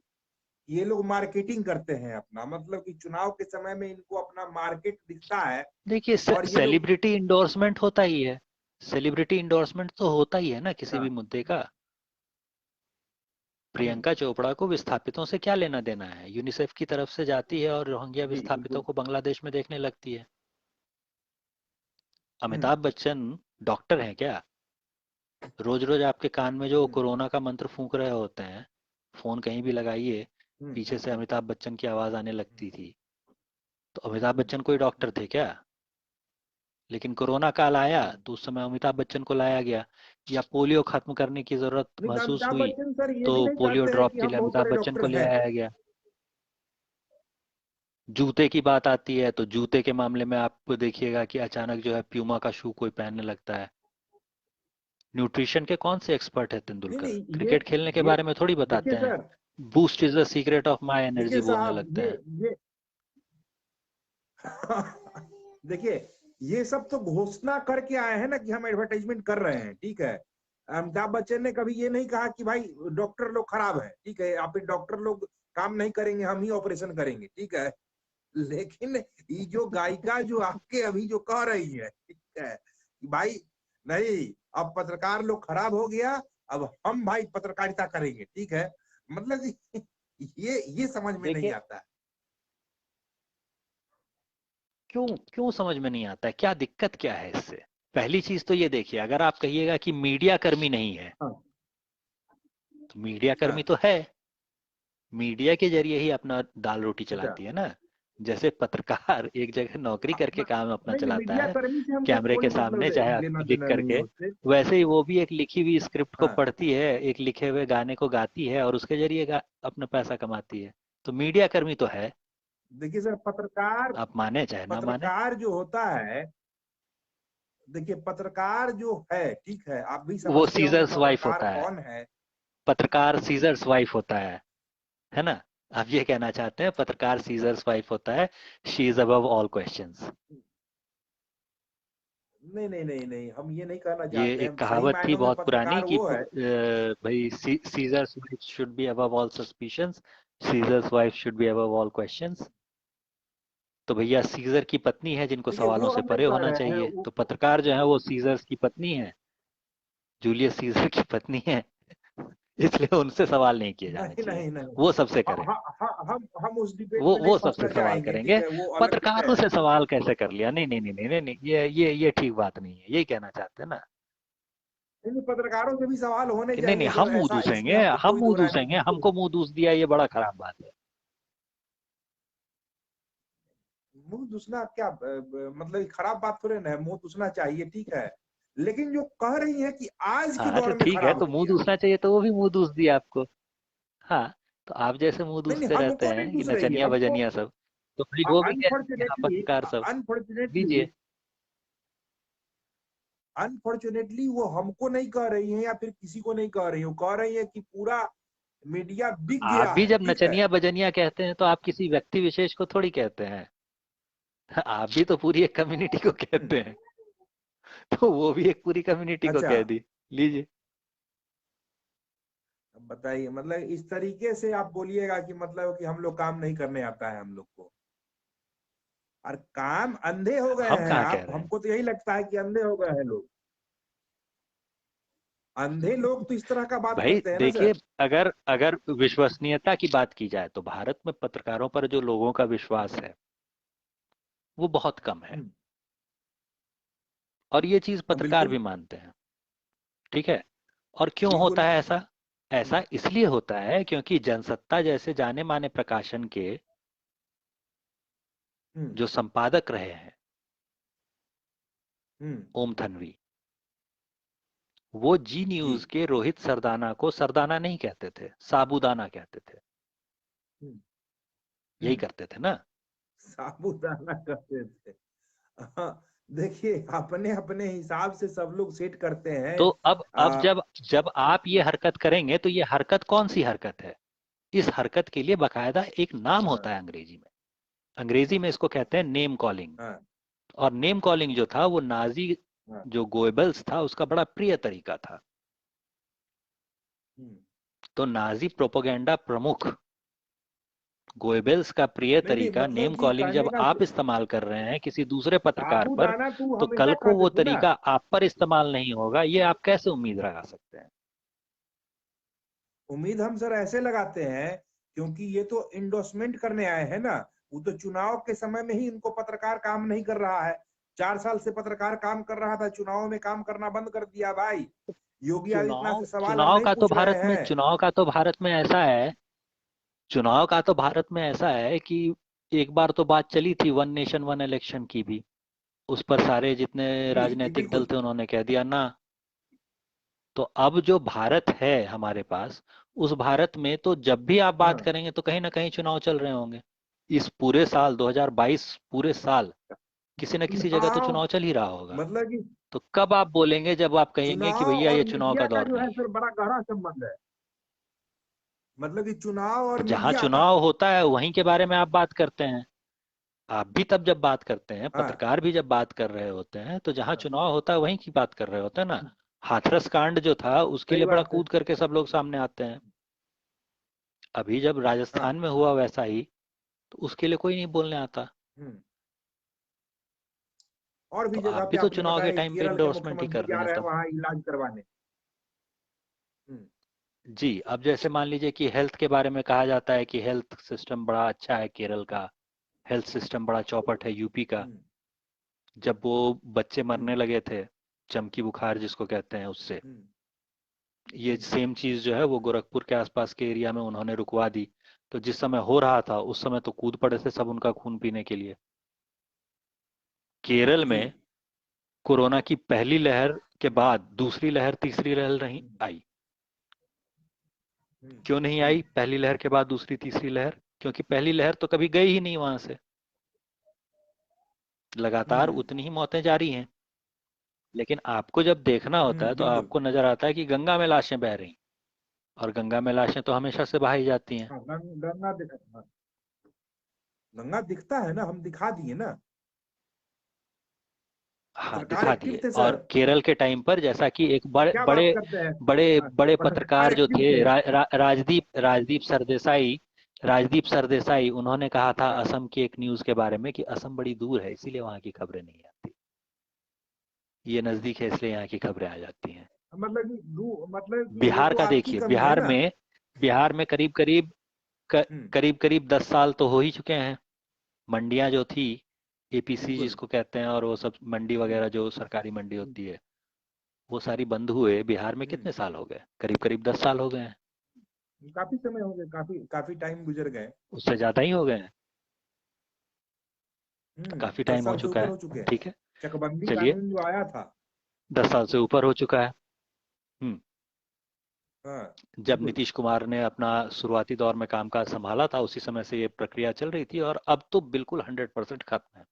ये लोग मार्केटिंग करते हैं अपना, मतलब कि चुनाव के समय में इनको अपना मार्केट दिखता है। देखिए और ये लोग। सेलिब्रिटी इंडोर्समेंट होता ही है। सेलिब्रिटी इंडोर्समेंट तो होता ही है ना किसी अच्छा। भी मुद्दे का। हम्म। प्रियंका चोपड़ा को विस्थापितों से क्या लेना देना है? यूनिसेफ की तरफ से जाती है और रोहिंग्या जी विस्थापितों बिल्कुल। को बांग्लादेश में देखने लगती है। हम्म। अमिताभ बच्चन डॉक्टर हैं क्या? रोज रोज आपके कान में जो हम्म। कोरोना का मंत्र फूंक रहे होते हैं, फोन कहीं भी लगाइए हम्म। पीछे से अमिताभ बच्चन की आवाज आने हम्म। लगती थी। तो अमिताभ हम्म। बच्चन कोई डॉक्टर थे क्या? लेकिन कोरोना काल आया हम्म। तो उस समय अमिताभ बच्चन को लाया गया। या पोलियो खत्म करने की जरूरत लेकिन महसूस अमिताभ हुई बच्चन सर ये तो भी नहीं पोलियो चाहते हैं ड्रॉप कि के हम लिए बहुत अमिताभ बड़े बच्चन डॉक्टर को ले हैं। आया गया। जूते की बात आती है तो जूते के मामले में आप देखिएगा कि अचानक जो है प्यूमा का शू कोई पहनने लगता है। न्यूट्रिशन के कौन से एक्सपर्ट है नहीं तेंदुलकर? नहीं, क्रिकेट खेलने के ये बारे में थोड़ी बताते देखिए हैं। Sir, boost is the secret of my देखिए एनर्जी बोलने साहब, लगते हैं। ये देखिए, ये सब तो घोषणा करके आए हैं ना कि हम एडवर्टाइजमेंट कर रहे हैं, ठीक है। अमिताभ बच्चन ने कभी ये नहीं कहा कि भाई डॉक्टर लोग खराब है, ठीक है, आप डॉक्टर लोग काम नहीं करेंगे, हम ही ऑपरेशन करेंगे, ठीक है। लेकिन ये जो गायिका जो आपके अभी जो कह रही है, ठीक है, कि भाई नहीं, अब पत्रकार लोग खराब हो गया, अब हम भाई पत्रकारिता करेंगे, ठीक है। मतलब ये समझ में नहीं देखिए, आता है। क्यों क्यों समझ में नहीं आता है? क्या दिक्कत क्या है इससे? पहली चीज तो ये देखिए, अगर आप कहिएगा कि मीडिया कर्मी नहीं है, हाँ, तो मीडिया कर्मी हाँ, तो है। मीडिया के जरिए ही अपना दाल रोटी अच्छा। चलाती है ना। जैसे पत्रकार एक जगह नौकरी करके काम अपना नहीं नहीं, चलाता मीडिया है कर्मी से हमको कैमरे के कोई सामने, मतलब चाहे लेना लिख देना नहीं है करके, उससे। वैसे ही वो भी एक लिखी हुई स्क्रिप्ट को हाँ, पढ़ती है, एक लिखे हुए गाने को गाती है और उसके जरिए अपना पैसा कमाती है। तो मीडिया कर्मी तो है, देखिए सर, पत्रकार आप माने चाहे ना माने। पत्रकार जो होता है, देखिए पत्रकार जो है, ठीक है, आप भी वो समझते होंगे सीजर्स वाइफ पत्रकार होता है। कौन है। पत्रकार सीजर्स वाइफ होता है ना? आप ये कहना चाहते हैं पत्रकार सीजर्स वाइफ होता है। She is above all questions. नहीं नहीं नहीं नहीं, हम ये नहीं कहना ये चाहते एक हैं, सही कहावत थी मायनों में बहुत पुरानी पत्रकार कि वो है। भाई seizures wife should be above all suspicions, seizures wife should be above all questions. तो भैया सीजर की पत्नी है जिनको देखिए सवालों वो से हम नहीं परे कह होना रहे हैं चाहिए, वो। तो पत्रकार जो है वो सीजर्स की पत्नी है, जूलियस सीजर की पत्नी है। इसलिए उनसे सवाल नहीं किए जाने नहीं चाहिए। नहीं नहीं, वो सबसे करें। हम उस डिबेट वो में नहीं वो सबसे पहुंचना सवाल चाहेंगे, ठीक करेंगे। है, वो अलग विषय पत्रकारों है। से सवाल कैसे कर लिया? नहीं नहीं नहीं नहीं नहीं नहीं, ये ठीक बात नहीं है, यही कहना चाहते हैं ना? नहीं नहीं, पत्रकारों से भी सवाल होने कि नहीं नहीं चाहिए हम सर, मुंह ऐसा इसमें दूसेंगे, हमको हम कोई मुंह दो राय नहीं, दूसेंगे, बिल्कुल। हमको मुंह दूस दिया, ये बड़ा खराब बात है। मुंह दुसना क्या मतलब खराब बात थोड़े ना है, मुंह दुसना चाहिए, ठीक है। लेकिन जो कह रही है कि आज के हाँ तो दौर में ठीक है, खराब तो हो मुंह गया। दूसना चाहिए तो वो भी मुंह दूस दिया आपको। हाँ, तो आप जैसे मुंह नहीं नहीं, दूसते रहते हमको नहीं हैं कि दूस रही है नचनिया हमको। बजनिया सब, तो भाई वो भी कहेंगे हाँ अनफॉर्चुनेटली, पत्रकार सब अनफॉर्चुनेटली दीजिए। अनफॉर्चुनेटली वो हमको नहीं कह रही है या फिर किसी को नहीं कह रही है, वो कह रही है कि पूरा मीडिया बिक आप गया भी है, जब ठीक है। नचनिया बजनिया कहते हैं तो आप किसी व्यक्ति विशेष को थोड़ी कहते हैं। आप भी तो पूरी एक कम्युनिटी को कहते हैं। तो वो भी एक पूरी कम्युनिटी को अच्छा, कह दी। लीजिए। अब बताइए, मतलब इस तरीके से आप बोलिएगा कि मतलब कि हम लोग काम नहीं करने आता है हम लोग को, और काम अंधे हो गए हम हैं कहाँ कह आप, रहे हैं? हमको तो यही लगता है कि अंधे हो गए हैं लोग। अंधे लोग तो इस तरह का बात भाई करते हैं ना देखिए, सर। अगर अगर विश्वसनीयता की बात की जाए तो भारत में पत्रकारों पर जो लोगों का विश्वास है वो बहुत कम है। हम्म, और ये चीज हाँ, पत्रकार बिल्कुल, भी मानते हैं। ठीक है। और क्यों होता बिल्कुल। है ऐसा? हम्म, ऐसा इसलिए होता है क्योंकि जनसत्ता जैसे जाने माने प्रकाशन के हम्म, जो संपादक रहे हैं, हम्म, ओम थनवी, वो जी जी, न्यूज के रोहित सरदाना को सरदाना नहीं कहते थे, साबूदाना कहते थे। हम्म, यही हम्म, करते थे ना? साबूदाना करते थे। हाँ, देखिए अपने अपने हिसाब से सब लोग सेट करते हैं। तो अब आ, जब जब आप ये हरकत करेंगे तो ये हरकत कौन सी हरकत है? इस हरकत के लिए बकायदा एक नाम हाँ, होता है अंग्रेजी में। अंग्रेजी में इसको कहते हैं नेम कॉलिंग। हाँ, और नेम कॉलिंग जो था वो नाजी हाँ, जो गोएबल्स था उसका बड़ा प्रिय तरीका था। हम्म। तो नाजी प्रोपोगेंडा प्रमुख गोएबल्स का प्रिय नहीं नहीं, तरीका मतलब नेम कि कॉलिंग कहने जब का आप इस्तेमाल कर रहे हैं किसी दूसरे पत्रकार पर, साबूदाना तू तो कल हमेशा को कहते वो थे ना। तरीका आप पर इस्तेमाल नहीं होगा, ये आप कैसे उम्मीद लगा सकते हैं? उम्मीद हम सर ऐसे लगाते हैं, क्योंकि ये तो इंडोर्समेंट करने आए हैं ना। वो तो चुनाव के समय में ही इनको पत्रकार काम नहीं कर रहा है। 4 साल से पत्रकार काम कर रहा था, चुनाव में काम करना बंद कर दिया भाई। योगी आदित्यनाथ चुनाव से सवाल हम चुनाव नहीं का तो पूछ रहे भारत में हैं। चुनाव का तो भारत में ऐसा है चुनाव का तो भारत में ऐसा है कि एक बार तो बात चली थी वन नेशन वन इलेक्शन की भी। उस पर सारे जितने जी जी, राजनीतिक दल बिल्कुल। थे उन्होंने कह दिया ना। तो अब जो भारत है हमारे पास, उस भारत में तो जब भी आप बात हाँ, करेंगे तो कहीं ना कहीं चुनाव चल रहे होंगे। इस पूरे साल 2022 पूरे साल किसी न किसी जगह तो चुनाव चुनाव चल ही रहा होगा। मतलब कि तो कब आप बोलेंगे जब आप कहेंगे कि चुनाव भैया और ये चुनाव मीडिया का का दौर जो है नहीं है? सर बड़ा गहरा संबंध है। मतलब कि चुनाव तो और जहां मीडिया का। चुनाव होता है वहीं के बारे में आप बात करते हैं। आप भी तब जब बात करते हैं, हाँ पत्रकार भी जब बात कर रहे होते हैं, तो जहां हाँ, चुनाव होता है वहीं की बात कर रहे होते हैं ना। हाथरस कांड जो था उसके सही लिए बड़ा बात है। कूद करके सब लोग सामने आते हैं। अभी जब राजस्थान हाँ। में हुआ वैसा ही, तो उसके लिए कोई नहीं बोलने आता। हम्म। और तो भी आप जगह पे भी तो आपने चुनाव के बताया कि टाइम पे केरल के इंडोर्समेंट ही मुख्यमंत्री कर रहे जा हैं रहे हैं सब। वहां इलाज करवाने। हम्म। जी, अब जैसे मान लीजिए कि हेल्थ के बारे में कहा जाता है कि हेल्थ सिस्टम बड़ा अच्छा है केरल का, हेल्थ सिस्टम बड़ा चौपट है यूपी का। हम्म। जब वो बच्चे मरने हम्म। लगे थे, चमकी बुखार जिसको कहते हैं, उससे, हम्म। ये सेम चीज जो है वो गोरखपुर के आसपास के एरिया में उन्होंने रुकवा दी। तो जिस समय हो रहा था उस समय तो कूद पड़े थे सब उनका खून पीने के लिए। केरल जी। में कोरोना की पहली लहर के बाद दूसरी लहर तीसरी लहर नहीं हम्म। आई। क्यों नहीं आई पहली लहर के बाद दूसरी तीसरी लहर? क्योंकि पहली लहर तो कभी गई ही नहीं वहां से। लगातार हम्म। उतनी ही मौतें जारी हैं। लेकिन आपको जब देखना होता है तो बिल्कुल। आपको नजर आता है कि गंगा में लाशें बह रही, और गंगा में लाशें तो हमेशा से बहाई जाती हैं। हाँ, गंगा हाँ, गंगा दिखता है ना, हम दिखा दिए ना। हाँ, पत्रकार दिखा एक्टिव दिए। थे और सर। केरल के टाइम पर जैसा कि एक बड़े क्या बात बड़े करते हैं। बड़े हाँ, बड़े पत्रकार पत्रकार जो एक्टिव थे, थे। राजदीप सरदेसाई, उन्होंने कहा था हाँ। असम की एक न्यूज के बारे में कि असम बड़ी दूर है इसीलिए वहां की खबरें नहीं आती, ये नजदीक है इसलिए यहाँ की खबरें आ जाती हैं। मतलब कि वो बिहार तो का आपकी देखिए, कमी है ना। बिहार में करीब करीब हम्म। करीब करीब 10 साल तो हो ही चुके हैं। मंडियां जो थी, एपीसी बिल्कुल। जिसको कहते हैं, और वो सब मंडी वगैरह जो सरकारी मंडी होती है, वो सारी बंद हुए बिहार में हम्म। कितने साल हो गए? करीब करीब 10 साल हो गए हैं। काफी समय हो गए, काफी काफी टाइम गुजर गए। उससे ज्यादा ही हो गए हैं। काफी 10 टाइम हो साल से चुका ऊपर है। हो चुके हैं। ठीक है, चकबंदी चलिए, कानून जो आया था। 10 साल से ऊपर हो चुका है। हम्म। हाँ। जब बिल्कुल। नीतीश कुमार ने अपना शुरुआती दौर में कामकाज संभाला था उसी समय से ये प्रक्रिया चल रही थी, और अब तो बिल्कुल 100% खत्म है।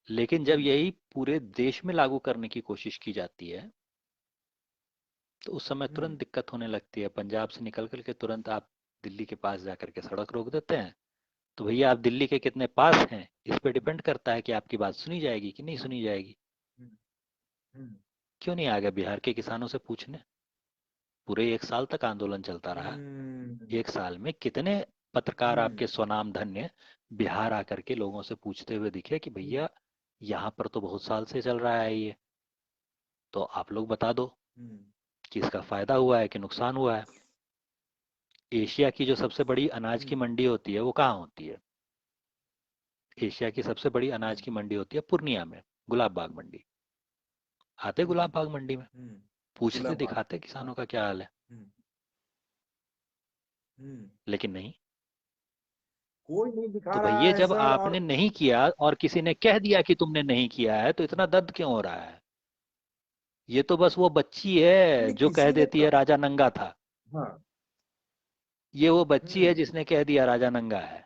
लेकिन जब हम्म। यही पूरे देश में लागू करने की कोशिश की जाती है तो उस समय हम्म। तुरंत दिक्कत होने लगती है। पंजाब से निकल करके तुरंत आप दिल्ली के पास जाकर के सड़क रोक देते हैं। तो भैया आप दिल्ली के कितने पास हैं इस पे डिपेंड करता है कि आपकी बात सुनी जाएगी कि नहीं सुनी जाएगी। हम्म। हम्म। क्यों नहीं आ गए बिहार के किसानों से पूछने? पूरे 1 साल तक आंदोलन चलता रहा। हम्म। 1 साल में कितने पत्रकार हम्म। आपके स्वनाम धन्य बिहार आकर के लोगों से पूछते हुए दिखे कि भैया यहाँ पर तो बहुत साल से चल रहा है ये, तो आप लोग बता दो हम्म। कि इसका फायदा हुआ है कि नुकसान हुआ है। एशिया की जो सबसे बड़ी अनाज की हम्म। मंडी होती है वो कहाँ होती है? एशिया की सबसे बड़ी अनाज हम्म। की मंडी होती है पूर्णिया में, गुलाब बाग मंडी। आते गुलाब बाग मंडी में, हम्म। पूछते गुलाबाग। दिखाते हाँ। किसानों का क्या हाल है? हम्म। हम्म। लेकिन नहीं। कोई नहीं दिखा तो रहा भैया है जब सर। आपने और नहीं किया और किसी ने कह दिया कि तुमने नहीं किया है तो इतना दर्द क्यों हो रहा है? ये तो बस वो बच्ची है नहीं, जो कह किसी ने देती है राजा नंगा था। हाँ। ये वो बच्ची है हम्म। जिसने कह दिया राजा नंगा है।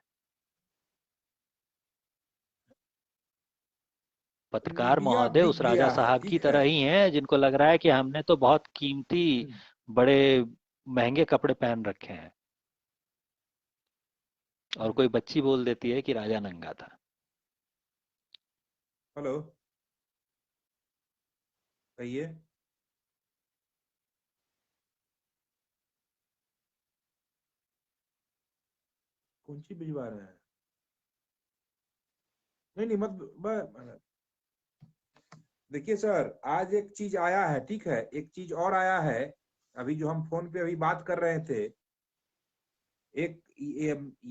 पत्रकार मीडिया महोदय बिक उस राजा गया है, साहब की ठीक है। तरह ही हैं जिनको लग रहा है कि हमने तो बहुत कीमती, हम्म। बड़े महंगे कपड़े पहन रखे हैं, और हम्म। कोई बच्ची बोल देती है कि राजा नंगा था। हेलो। कहिए। कौन सी भिजवा रहे हैं? नहीं नहीं, देखिए सर, आज एक चीज आया है, ठीक है, एक चीज और आया है। अभी जो हम फोन पे अभी बात कर रहे थे,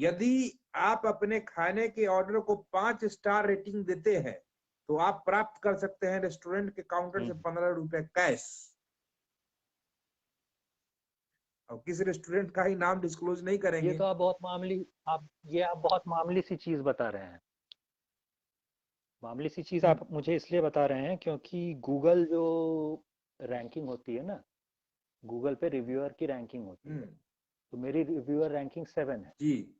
यदि आप अपने खाने के ऑर्डर को 5 स्टार रेटिंग देते हैं तो आप प्राप्त कर सकते हैं रेस्टोरेंट के काउंटर से हम्म। 15 रुपए कैश। और किस रेस्टोरेंट का ही नाम डिस्क्लोज नहीं ये करेंगे। तो आप ये आप बहुत मामूली सी चीज बता रहे हैं। मामूली सी चीज हम्म। आप मुझे इसलिए बता रहे हैं क्योंकि गूगल जो रैंकिंग होती है ना, गूगल पे रिव्यूअर की रैंकिंग होती है, हम्म। तो मेरी रिव्यूअर रैंकिंग 7 है। जी।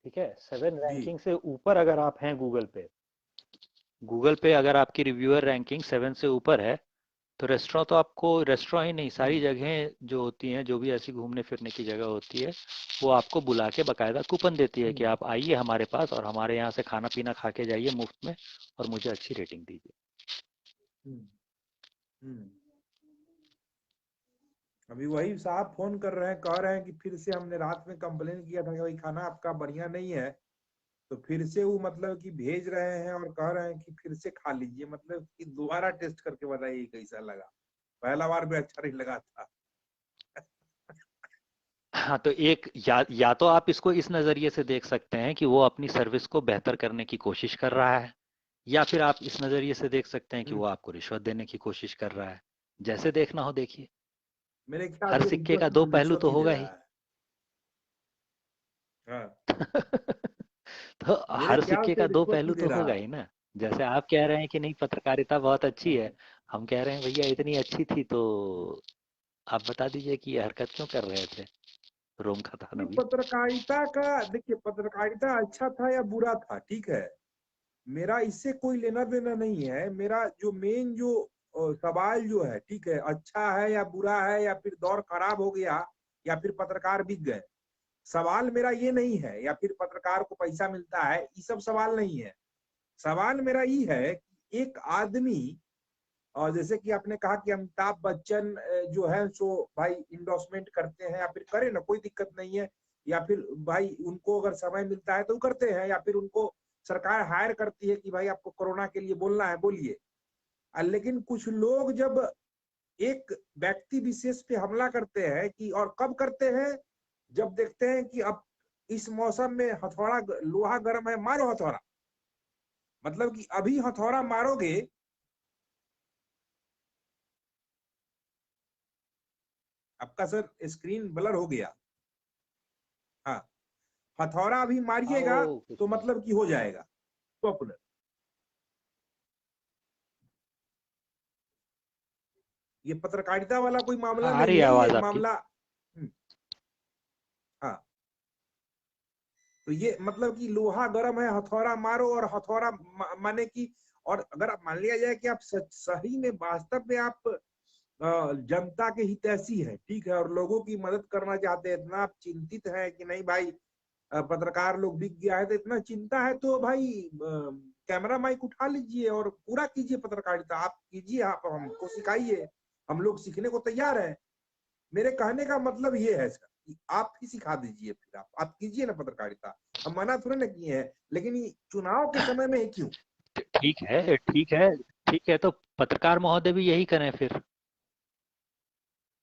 ठीक है, 7 जी। रैंकिंग से ऊपर अगर आप हैं गूगल पे अगर आपकी रिव्यूअर रैंकिंग 7 से ऊपर है, तो रेस्टोरेंट तो आपको, रेस्टोरेंट ही नहीं, सारी जगहें जो होती हैं, जो भी ऐसी घूमने फिरने की जगह होती है, वो आपको बुला के बाकायदा कूपन देती है कि आप आइए हमारे पास और हमारे यहाँ से खाना पीना खा के जाइए मुफ्त में और मुझे अच्छी रेटिंग दीजिए। हम्म, हम्म। अभी वही साहब फोन कर रहे हैं, कह रहे हैं कि फिर से हमने रात में कंप्लेन किया था कि भाई खाना आपका बढ़िया नहीं है, तो फिर से वो मतलब कि भेज रहे हैं और कह रहे हैं कि फिर से खा लीजिए, मतलब कि दोबारा टेस्ट करके बताइए कैसा लगा। पहला बार भी अच्छा नहीं लगा था। हाँ, तो एक या तो आप इसको इस नज़रिए से देख सकते हैं कि वो अपनी सर्विस को बेहतर करने की कोशिश कर रहा है, या फिर आप इस नज़रिए से देख सकते हैं कि वो आपको रिश्वत देने की कोशिश कर रहा है। जैसे देखना हो देखिए, मेरे ख्याल हर से सिक्के का दो पहलू रिश्वत तो ही दे होगा रहा ही। है। हाँ, तो मेरे हर ख्याल सिक्के से का दो रिश्वत ही पहलू दे तो रहा होगा है। ही ना। जैसे आप कह रहे हैं कि नहीं पत्रकारिता बहुत अच्छी है, हम कह रहे हैं भैया इतनी अच्छी थी तो आप बता दीजिए कि ये हरकत क्यों कर रहे थे रोम खाता नहीं, नबी। पत्रकारिता का देखिए, पत्रकारिता अच्छा था या बुरा था, ठीक है, मेरा इससे कोई लेना देना नहीं है। मेरा जो मेन जो सवाल जो है, ठीक है, अच्छा है या बुरा है, या फिर दौर खराब हो गया, या फिर पत्रकार बिक गए, सवाल मेरा ये नहीं है, या फिर पत्रकार को पैसा मिलता है, ये सब सवाल नहीं है। सवाल मेरा ये है कि एक आदमी, और जैसे कि आपने कहा कि अमिताभ बच्चन जो है सो भाई इंडोर्समेंट करते हैं, या फिर करे ना, कोई दिक्कत नहीं है, या फिर भाई उनको अगर समय मिलता है तो वो करते हैं, या फिर उनको सरकार हायर करती है कि भाई आपको कोरोना के लिए बोलना है बोलिए। लेकिन कुछ लोग जब एक व्यक्ति विशेष पे हमला करते हैं कि, और कब करते हैं, जब देखते हैं कि अब इस मौसम में हथौड़ा लोहा गर्म है, मारो हथौड़ा, मतलब कि अभी हथौड़ा मारोगे। आपका सर स्क्रीन ब्लर हो गया। हाँ, हथौड़ा अभी हाँ वो मारिएगा कुछ तो नहीं। मतलब कि हो जाएगा पॉपुलर। ये पत्रकारिता वाला कोई हाँ मामला आ रही नहीं है है, ये आवाज आपकी। मामला। हाँ, तो ये मतलब कि लोहा गर्म है, हथौड़ा मारो, और हथौड़ा माने कि, और अगर आप मान लिया जाए कि आप सही में वास्तव में आप जनता के हितैषी है, ठीक है, और लोगों की मदद करना चाहते हैं, इतना आप चिंतित है कि नहीं भाई पत्रकार लोग बिक गया है, तो इतना चिंता है तो भाई कैमरा माइक उठा लीजिए और पूरा कीजिए पत्रकारिता, आप कीजिए, आप हमको सिखाइए, हम लोग सीखने को तैयार है। मेरे कहने का मतलब ये है सर कि आप ही सिखा दीजिए, फिर आप कीजिए ना पत्रकारिता, हम मना थोड़े ना किए हैं, लेकिन ये चुनाव के समय में क्यों। ठीक है ठीक है ठीक है, तो पत्रकार महोदय भी यही करें फिर।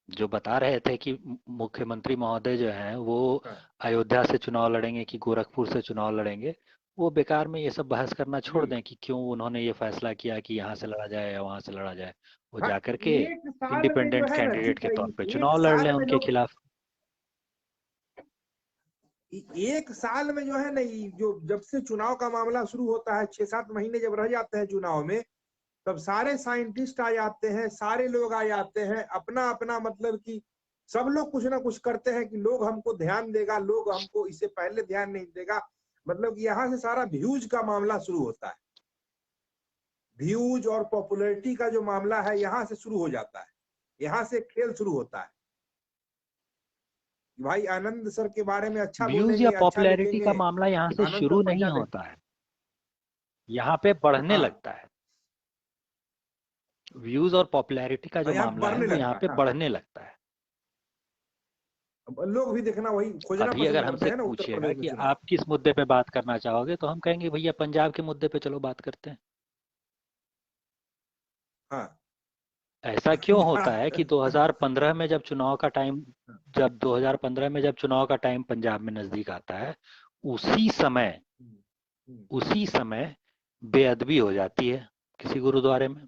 जो बता रहे थे कि मुख्यमंत्री महोदय जो हैं वो हाँ, अयोध्या से चुनाव लड़ेंगे कि गोरखपुर से चुनाव लड़ेंगे, वो बेकार में ये सब बहस करना छोड़ जी। दें कि क्यों उन्होंने ये फैसला किया कि यहाँ से लड़ा जाए या वहां से लड़ा जाए। वो हाँ, जाकर के एक साल में जो इंडिपेंडेंट है ना, कैंडिडेट ठीक के है, तौर पे एक चुनाव लड़ लें साल में उनके जो, खिलाफ। एक साल में जो है ना, जो जब से चुनाव का मामला शुरू होता है, 6-7 महीने जब रह जाते हैं चुनाव में, तब सारे साइंटिस्ट आ जाते हैं, सारे लोग आ जाते हैं, अपना अपना मतलब कि सब लोग कुछ ना कुछ करते हैं कि लोग हमको ध्यान देगा, लोग हमको इससे पहले ध्यान नहीं देगा, मतलब कि यहाँ से सारा व्यूज का मामला शुरू होता है। व्यूज और पॉपुलैरिटी का जो मामला है यहाँ से शुरू हो जाता है, यहाँ से खेल शुरू होता है। भाई आनंद सर के बारे में अच्छा व्यूज या बोलेंगे, अच्छा पॉपुलैरिटी लिखेंगे, का मामला यहाँ से आनंद सर शुरू नहीं पैसा देंगे। होता है, यहाँ पे बढ़ने हाँ, लगता है। व्यूज और पॉपुलैरिटी का जो यहाँ मामला है बढ़ने वो यहाँ लगता है। पे हाँ, बढ़ने लगता है। अब लोग भी देखना वही खोजना अभी अगर पसंद करते हमसे हैं ना, उत्तर पूछिएगा प्रदेश में कि चुनाव। आप किस मुद्दे पे बात करना चाहोगे, तो हम कहेंगे भैया पंजाब के मुद्दे पे चलो बात करते हैं। हाँ। ऐसा क्यों होता है कि 2015 में जब 2015 में जब चुनाव का टाइम पंजाब में नजदीक आता है, उसी समय उसी समय बेअदबी हो जाती है किसी गुरुद्वारे में।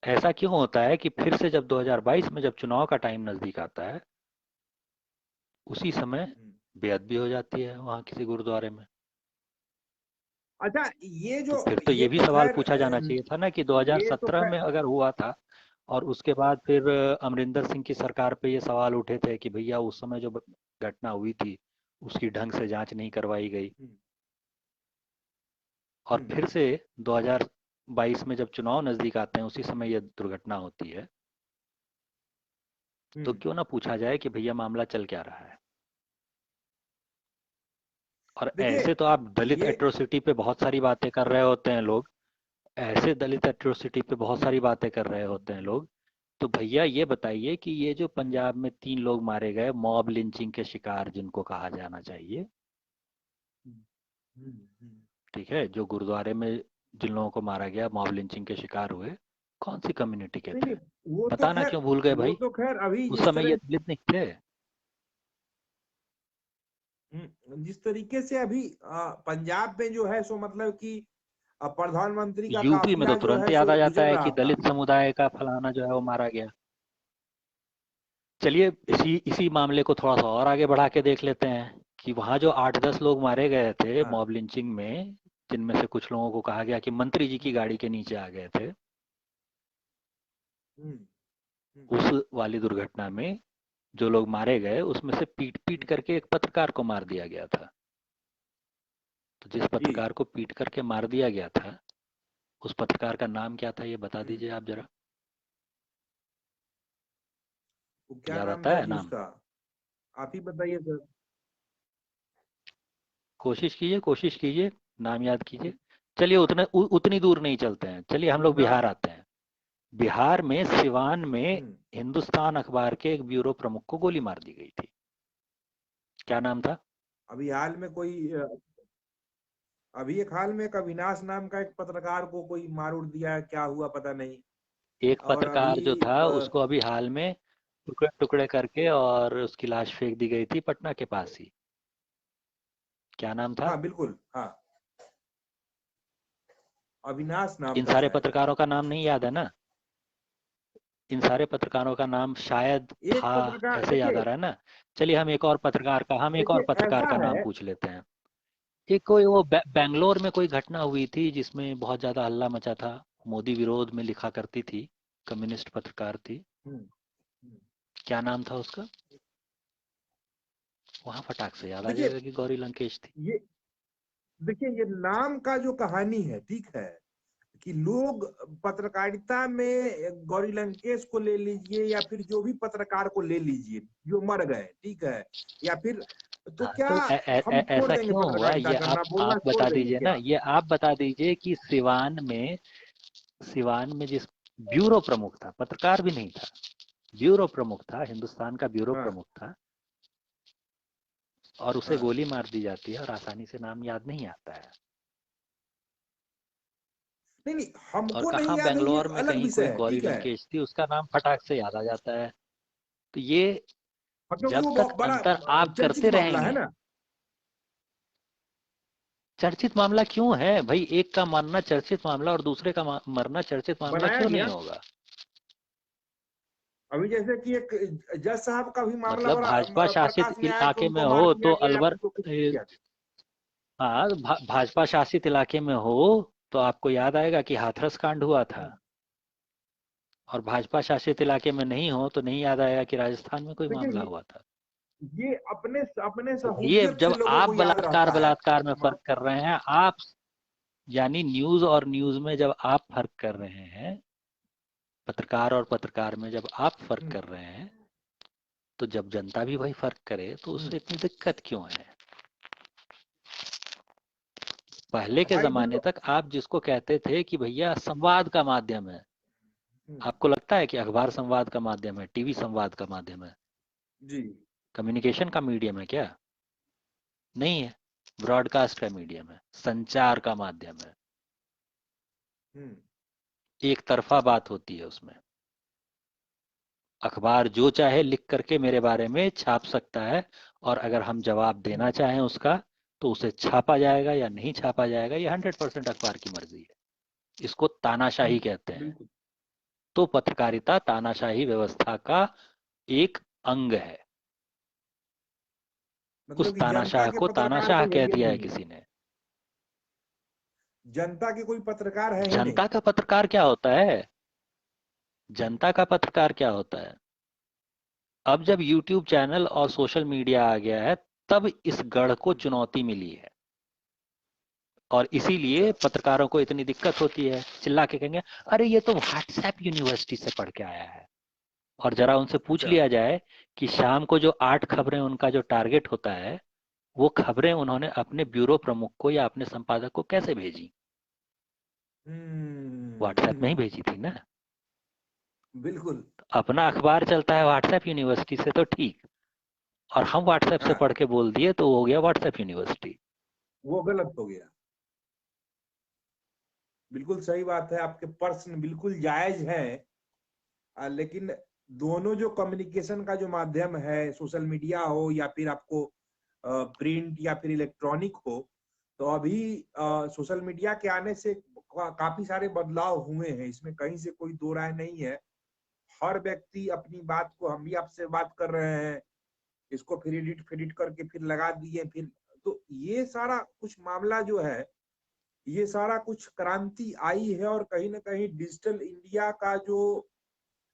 ऐसा क्यों होता है कि फिर से जब 2022 में जब चुनाव का टाइम नजदीक आता है, उसी समय बेअदबी हो जाती है वहां किसी गुरुद्वारे में। अच्छा, तो फिर तो ये भी सवाल खैर पूछा जाना चाहिए था ना कि ये तो 2017 खैर में अगर हुआ था और उसके बाद फिर अमरिंदर सिंह की सरकार पे ये सवाल उठे थे कि भैया उस समय जो घटना हुई थी उसकी ढंग से जांच नहीं करवाई गई। हम्म, और फिर से 2022 में जब चुनाव नजदीक आते हैं उसी समय यह दुर्घटना होती है। तो हम्म। क्यों ना पूछा जाए कि भैया मामला चल क्या रहा है। और देखिए ऐसे तो आप दलित ये एट्रोसिटी पे बहुत सारी बातें कर रहे होते हैं लोग, ऐसे दलित एट्रोसिटी पे बहुत सारी बातें कर रहे होते हैं लोग। तो भैया ये बताइए कि ये जो पंजाब में 3 लोग मारे गए मॉब लिंचिंग के शिकार जिनको कहा जाना चाहिए, हम्म, हम्म, ठीक है, जो गुरुद्वारे में जिन लोगों को मारा गया मॉब लिंचिंग के शिकार हुए, कौन सी कम्युनिटी के नहीं थे? नहीं, बताना क्यों भूल गए वो भाई? तो खैर अभी उस समय ये दलित नहीं थे। जिस तरीके से अभी पंजाब में जो है सो मतलब कि प्रधानमंत्री का यूपी में तो काफिला जो तुरंत है याद सो आ जाता गुजर है कि रहा था। दलित समुदाय का फलाना जो है वो मारा गया। चलिए इसी इसी मामले को थोड़ा सा और आगे बढ़ा के देख लेते हैं कि वहां जो 8-10 लोग मारे गए थे हाँ। मॉब लिंचिंग में, जिनमें से कुछ लोगों को कहा गया कि मंत्री जी की गाड़ी के नीचे आ गए थे, हम्म, हम्म, उस वाली दुर्घटना में जो लोग मारे गए उसमें से पीट पीट हम्म, करके एक पत्रकार को मार दिया गया था। तो जिस जी। पत्रकार को पीट करके मार दिया गया था उस पत्रकार का नाम क्या था ये बता हम्म, दीजिए आप जरा। वो क्या याद नाम आता था है जी नाम? उसका? आप ही बताइए सर। कोशिश कीजिए, नाम याद कीजिए। चलिए उतनी दूर नहीं चलते हैं, चलिए हम लोग ना। बिहार आते हैं। बिहार में सिवान में हम्म, हिंदुस्तान अखबार के एक ब्यूरो प्रमुख को गोली मार दी गई थी। क्या नाम था? अभी हाल में कोई अभी एक हाल में एक अविनाश नाम का एक पत्रकार को कोई मार उड़ दिया है, क्या हुआ पता नहीं। एक और अभी पत्रकार जो था उसको अभी हाल में टुकड़े टुकड़े करके और उसकी लाश फेंक दी गई थी पटना के पास ही। क्या नाम था? हाँ बिल्कुल, हाँ, अविनाश नाम इन था सारे शायद। पत्रकारों का नाम नहीं याद है ना? इन सारे पत्रकारों का नाम शायद एक था, पत्रकार ऐसे याद आ देखिए, रहा है ना। चलिए हम एक और पत्रकार ऐसा का नाम है। पूछ लेते हैं। एक कोई वो बैंगलोर में कोई घटना हुई थी जिसमें बहुत ज्यादा हल्ला मचा था, मोदी विरोध में लिखा करती थी, कम्युनिस्ट पत्रकार थी। हम्म, हम्म। क्या नाम था उसका? वहां फटाक से याद आ देखिए जाएगा कि गौरी लंकेश थी। ये देखिए ये नाम का जो कहानी है, ठीक है, कि लोग पत्रकारिता में गौरी लंकेश को ले लीजिए या फिर जो भी पत्रकार को ले लीजिए जो मर गए, ठीक है, या फिर तो हाँ क्या तो हम छोड़ ऐसा देंगे क्यों हुआ पत्रकारिता ये करना, आप बोलना छोड़ बता देंगे दीजिए ना, क्या? ये आप बता दीजिए कि सिवान में जिस ब्यूरो प्रमुख था, पत्रकार भी नहीं था, ब्यूरो प्रमुख था, हिंदुस्तान का ब्यूरो हाँ, प्रमुख था, और उसे हाँ। गोली मार दी जाती है और आसानी से नाम याद नहीं आता है। नहीं नहीं, और हमको नहीं कहाँ याद है, ये बेंगलोर एक में अलग कहीं विषय कोई है, गौरी ठीक है। लंकेश थी, उसका नाम फटाक से याद आ जाता है। तो ये क्योंकि जब वो तक बड़ा अंतर आप चर्चित करते मामला है रहेंगे। ना। चर्चित मामला क्यों है भाई? एक का मरना चर्चित मामला और दूसरे का मरना चर्चित मामला बनाया क्यों नहीं गया। होगा? अभी जैसे कि एक जज साहब का भी मामला मतलब बड़ा भाजपा शासित प्रकाश में आया कि इलाके में उनको मार हो दिया तो गया या अलवर फिर उनको कुछ किया गया। हाँ, भाजपा शासित इलाके में हो तो आपको याद आएगा कि हाथरस कांड हुआ था। हम्म। और भाजपा शासित इलाके में नहीं हो तो नहीं याद आएगा कि राजस्थान में कोई मामला देखिए हुआ था। ये अपने अपने तो ये सहूलियत से जब लोगों आप को याद बलात्कार रहता है। बलात्कार में फर्क कर रहे हैं आप, यानी न्यूज और न्यूज में जब आप फर्क कर रहे हैं, पत्रकार और पत्रकार में जब आप फर्क हम्म, कर रहे हैं, तो जब जनता भी वही फर्क करे तो हम्म। उससे इतनी दिक्कत क्यों है? पहले के भाई जमाने देखो। तक आप जिसको कहते थे कि भैया संवाद का माध्यम है, हम्म, आपको लगता है कि अखबार संवाद का माध्यम है, टीवी संवाद का माध्यम है, जी। कम्युनिकेशन का मीडियम है क्या? नहीं है। ब्रॉडकास्ट का मीडियम है, संचार का माध्यम है। हम्म, एक तरफा बात होती है उसमें। अखबार जो चाहे लिख करके मेरे बारे में छाप सकता है, और अगर हम जवाब देना हम्म, चाहें उसका तो उसे छापा जाएगा या नहीं छापा जाएगा, ये 100% अखबार की मर्जी है। इसको तानाशाही हम्म, कहते हैं। बिल्कुल। तो पत्रकारिता तानाशाही व्यवस्था का एक अंग है। उस मतलब कि जनता तानाशाह के को पत्रकार तानाशाह कोई है कह ही दिया है नहीं है। किसी ने। जनता के कोई पत्रकार है ही नहीं। जनता का पत्रकार क्या होता है? जनता का पत्रकार क्या होता है? अब जब YouTube चैनल और सोशल मीडिया आ गया है, तब इस गढ़ को चुनौती मिली है, और इसीलिए पत्रकारों को इतनी दिक्कत होती है। चिल्ला के कहेंगे अरे ये तो व्हाट्सएप यूनिवर्सिटी से पढ़ के आया है, और जरा उनसे पूछ अच्छा। लिया जाए कि शाम को जो 8 खबरें उनका जो टारगेट होता है, वो खबरें उन्होंने अपने ब्यूरो प्रमुख को या अपने संपादक को कैसे भेजी? व्हाट्सएप में ही भेजी थी ना। बिल्कुल। अपना अखबार चलता है व्हाट्सएप यूनिवर्सिटी से तो ठीक, और हम व्हाट्सएप से हाँ, पढ़ के बोल दिए तो हो गया व्हाट्सएप यूनिवर्सिटी। वो गलत हो गया। बिल्कुल सही बात है, आपके प्रश्न बिल्कुल जायज है। लेकिन दोनों जो कम्युनिकेशन का जो माध्यम है, सोशल मीडिया हो या फिर आपको प्रिंट या फिर इलेक्ट्रॉनिक हो, तो अभी सोशल मीडिया के आने से काफी सारे बदलाव हुए हैं, इसमें कहीं से कोई दो राय नहीं है। हर व्यक्ति अपनी बात को, हम भी आपसे बात कर रहे हैं, इसको फिर एडिट फिडिट करके फिर लगा दिए, फिर तो ये सारा कुछ मामला जो है, ये सारा कुछ क्रांति आई है। और कहीं ना कहीं डिजिटल इंडिया का जो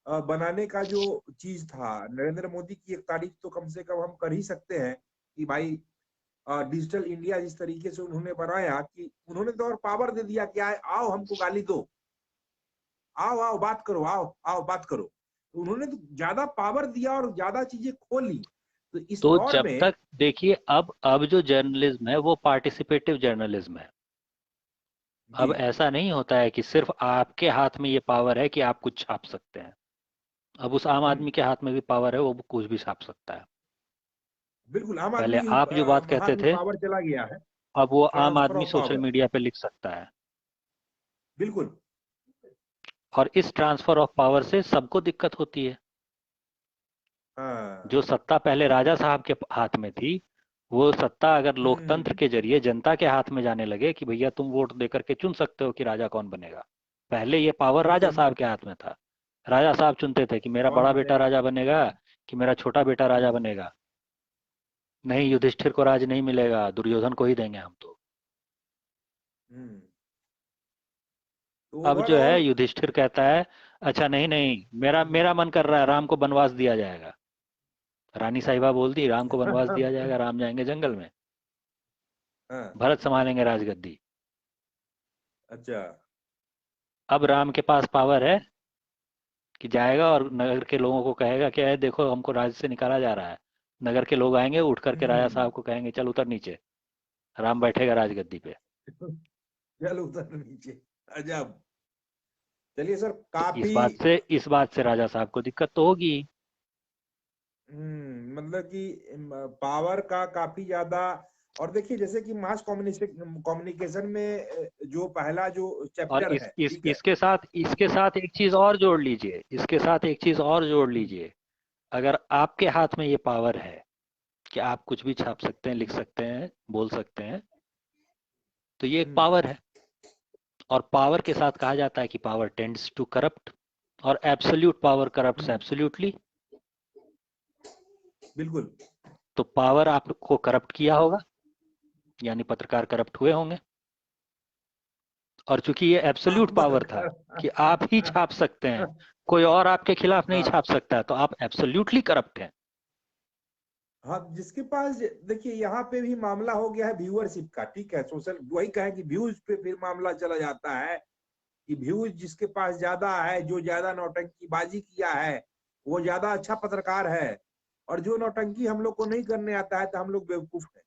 बनाने का जो चीज था, नरेंद्र मोदी की एक तारीफ तो कम से कम हम कर ही सकते हैं कि भाई डिजिटल इंडिया जिस तरीके से उन्होंने बनाया, कि उन्होंने तो और पावर दे दिया कि आओ हमको गाली दो, आओ आओ बात करो, आओ आओ बात करो। तो उन्होंने तो ज्यादा पावर दिया और ज्यादा चीजें खोली। तो इस तो दौर जब में तक देखिए, अब जो जर्नलिज्म है वो पार्टिसिपेटिव जर्नलिज्म है। जी अब ऐसा नहीं होता है कि सिर्फ आपके हाथ में ये पावर है कि आप कुछ छाप सकते हैं। अब उस आम हम्म, आदमी के हाथ में भी पावर है, वो कुछ भी छाप सकता है। बिल्कुल आम पहले आदमी आप जो बात हाथ कहते में थे, पावर चला गया है। अब वो आम ट्रांसफर आदमी ऑफ सोशल पावर। मीडिया पे लिख सकता है। बिल्कुल। और इस ट्रांसफर ऑफ पावर से सबको दिक्कत होती है। जो हाँ। सत्ता पहले राजा साहब के हाथ में थी, वो सत्ता अगर लोकतंत्र हम्म। के जरिए जनता के हाथ में जाने लगे कि भैया तुम वोट देकर के चुन सकते हो कि राजा कौन बनेगा। पहले ये पावर राजा बिल्कुल। साहब के हाथ में था। राजा साहब चुनते थे कि मेरा और बड़ा नहीं बेटा नहीं। राजा बनेगा कि मेरा छोटा बेटा राजा बनेगा। नहीं, युधिष्ठिर को राज नहीं मिलेगा, दुर्योधन को ही देंगे हम तो। हम्म। तो अब जो ओवरऑल। है युधिष्ठिर कहता है अच्छा नहीं नहीं, मेरा मेरा मन कर रहा है राम को वनवास दिया जाएगा। रानी साहिबा बोलती राम को वनवास दिया जाएगा, राम जाएंगे जंगल में, हाँ। भरत संभालेंगे राजगद्दी। अच्छा। अब राम के पास पावर है कि जाएगा और नगर के लोगों को कहेगा कि अरे देखो हमको राज्य से निकाला जा रहा है। नगर के लोग आएंगे, उठ करके राजा हम्म। साहब को कहेंगे चल उतर नीचे, राम बैठेगा राजगद्दी पे। चल उधर नीचे। अजब। चलिए सर, तो काफी। इस बात से राजा साहब को दिक्कत तो होगी। मतलब कि पावर का काफी ज्यादा। और देखिए, जैसे कि मास कम्युनिकेशन में जो पहला जो और चैप्टर इस है, इस ठीक है। इसके साथ एक चीज और जोड़ लीजिए, इसके साथ एक चीज और जोड़ हम्म, लीजिए। अगर आपके हाथ में ये पावर है कि आप कुछ भी छाप सकते हैं, लिख सकते हैं, बोल सकते हैं, तो ये एक हम्म, पावर है। और पावर के साथ कहा जाता है कि पावर टेंड्स टू करप्ट, और एब्सोल्यूट पावर करप्ट्स हम्म, एब्सोल्यूटली। बिल्कुल। तो पावर आपको करप्ट किया होगा, यानी पत्रकार करप्ट हुए होंगे। और चूंकि ये हाँ, एब्सोल्यूट पावर था कि आप ही पत्रकार। छाप सकते हैं, कोई और आपके खिलाफ नहीं हाँ छाप सकता, तो आप एब्सोल्यूटली करप्ट हैं। हाँ, जिसके पास देखिए, यहाँ पे भी मामला हो गया है व्यूअरशिप का, ठीक है। सोशल वही कहे कि व्यूज पे फिर मामला चला जाता है कि व्यूज जिसके पास ज्यादा है, जो ज्यादा नौटंकीबाजी किया है, वो ज्यादा अच्छा पत्रकार है। और जो नौटंकी हम लोग को नहीं करने आता है, तो हम लोग बेवकूफ हैं।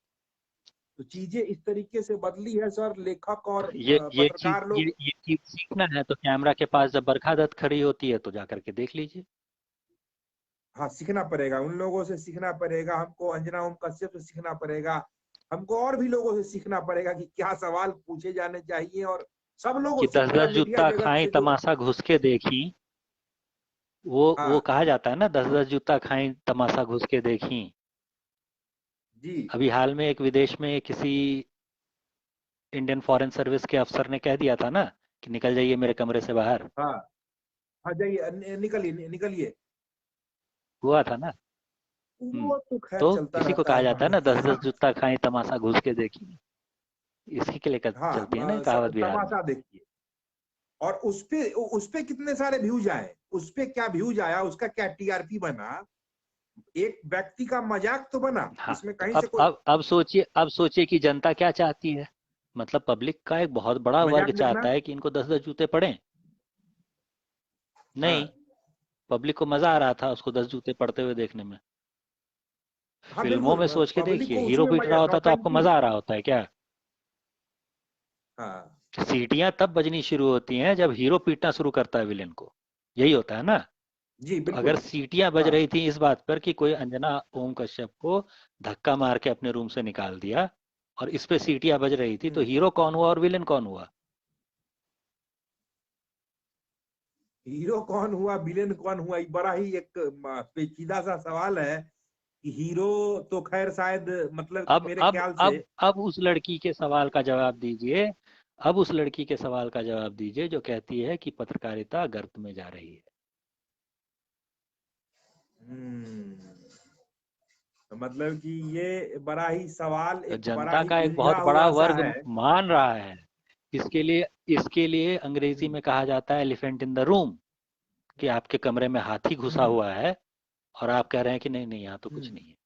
तो चीजें इस तरीके से बदली है सर, लेखक और पत्रकार लोग। ये चीज सीखना है तो कैमरा के पास जब बरखा दत्त खड़ी होती है तो जाकर के देख लीजिए। हाँ, सीखना पड़ेगा, उन लोगों से सीखना पड़ेगा हमको, अंजना ओम कश्यप से सीखना पड़ेगा हमको, और भी लोगों से सीखना पड़ेगा कि क्या सवाल पूछे जाने चाहिए। और सब लोगों कि से, दस पूरा दस मीडिया जूता जगत खाई से जो। तमाशा घुस के देखी, वो हाँ। कहा जाता है ना, 10-10 जूता खाई तमाशा घुस के देखी। जी। अभी हाल में एक विदेश में किसी इंडियन फॉरेन सर्विस के अफसर ने कह दिया था ना कि निकल जाइए मेरे कमरे से बाहर। हाँ हाँ, जाइए, निकलिए निकलिए। हुआ था ना। हम्म। वो तो खैर तो चलता इसी को रहता कहा है जाता है ना, कहानी। 10-10 जूता खाई तमाशा घुस के देखी। इसी के लिए हाँ, चलती है ना कहावत बिहार में। तमाशा देखिए। और उस पे कितने सारे व्यूज आए, उस पे क्या व्यूज आया, उसका क्या टीआरपी बना। एक व्यक्ति का मजाक तो बना, हाँ, इसमें तो कहीं से कोई अब सोचिए कि जनता क्या चाहती है। मतलब पब्लिक का एक बहुत बड़ा वर्ग मजाक देखना। चाहता है कि इनको 10-10 जूते पड़े। नहीं, हाँ पब्लिक को मजा आ रहा था उसको 10 जूते पड़ते हुए देखने में। हाँ फिल्मों बिल्कुल, में सोच के पब्लिक देखिए, को हीरो उसमें पीट मजा, रहा होता तो आपको नौटंकी। मजा आ रहा होता है क्या? हाँ सीटियां तब बजनी शुरू होती हैं जब हीरो पीटना शुरू करता है विलेन को। यही होता है ना। जी तो अगर बिल्कुल। सीटियां बज हाँ रही थी इस बात पर कि कोई अंजना ओम कश्यप को धक्का मार के अपने रूम से निकाल दिया, और इस पे सीटियां बज रही थी, तो हम्म। हीरो कौन हुआ और विलेन कौन हुआ? हीरो कौन हुआ विलेन कौन हुआ, ये बड़ा ही एक पेचीदा सा सवाल है कि हीरो तो खैर शायद, मतलब कि अब मेरे अब ख्याल से। अब उस लड़की के सवाल का जवाब दीजिए। अब उस लड़की के सवाल का जवाब दीजिए जो कहती है कि पत्रकारिता गर्त में जा रही है। तो मतलब कि ये बड़ा ही सवाल, तो एक बड़ा जनता ही का एक उलझा बहुत बड़ा हुआ सा वर्ग है। मान रहा है। इसके लिए अंग्रेजी हम्म में कहा जाता है एलिफेंट इन द रूम, कि आपके कमरे में हाथी घुसा हम्म हुआ है और आप कह रहे हैं कि नहीं नहीं, यहाँ तो कुछ हम्म। नहीं है।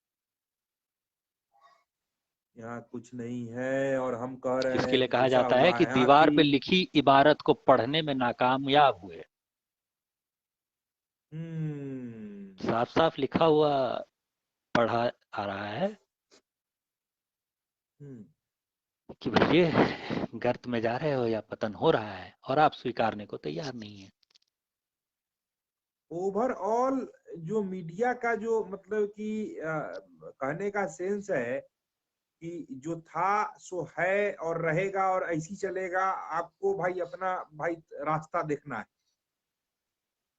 यहाँ कुछ नहीं है और हम कह रहे इसके हैं लिए कि कहा घुसा जाता है हुआ कि है दीवार हाथी। पे लिखी इबारत को पढ़ने में नाकामयाब हुए। हम्म साफ साफ लिखा हुआ पढ़ा आ रहा है हम्म। कि भैया गर्त में जा रहे हो या पतन हो रहा है, और आप स्वीकारने को तैयार नहीं है। ओवरऑल जो मीडिया का जो मतलब कि कहने का सेंस है कि जो था सो है और रहेगा और ऐसी चलेगा, आपको भाई अपना भाई रास्ता देखना है,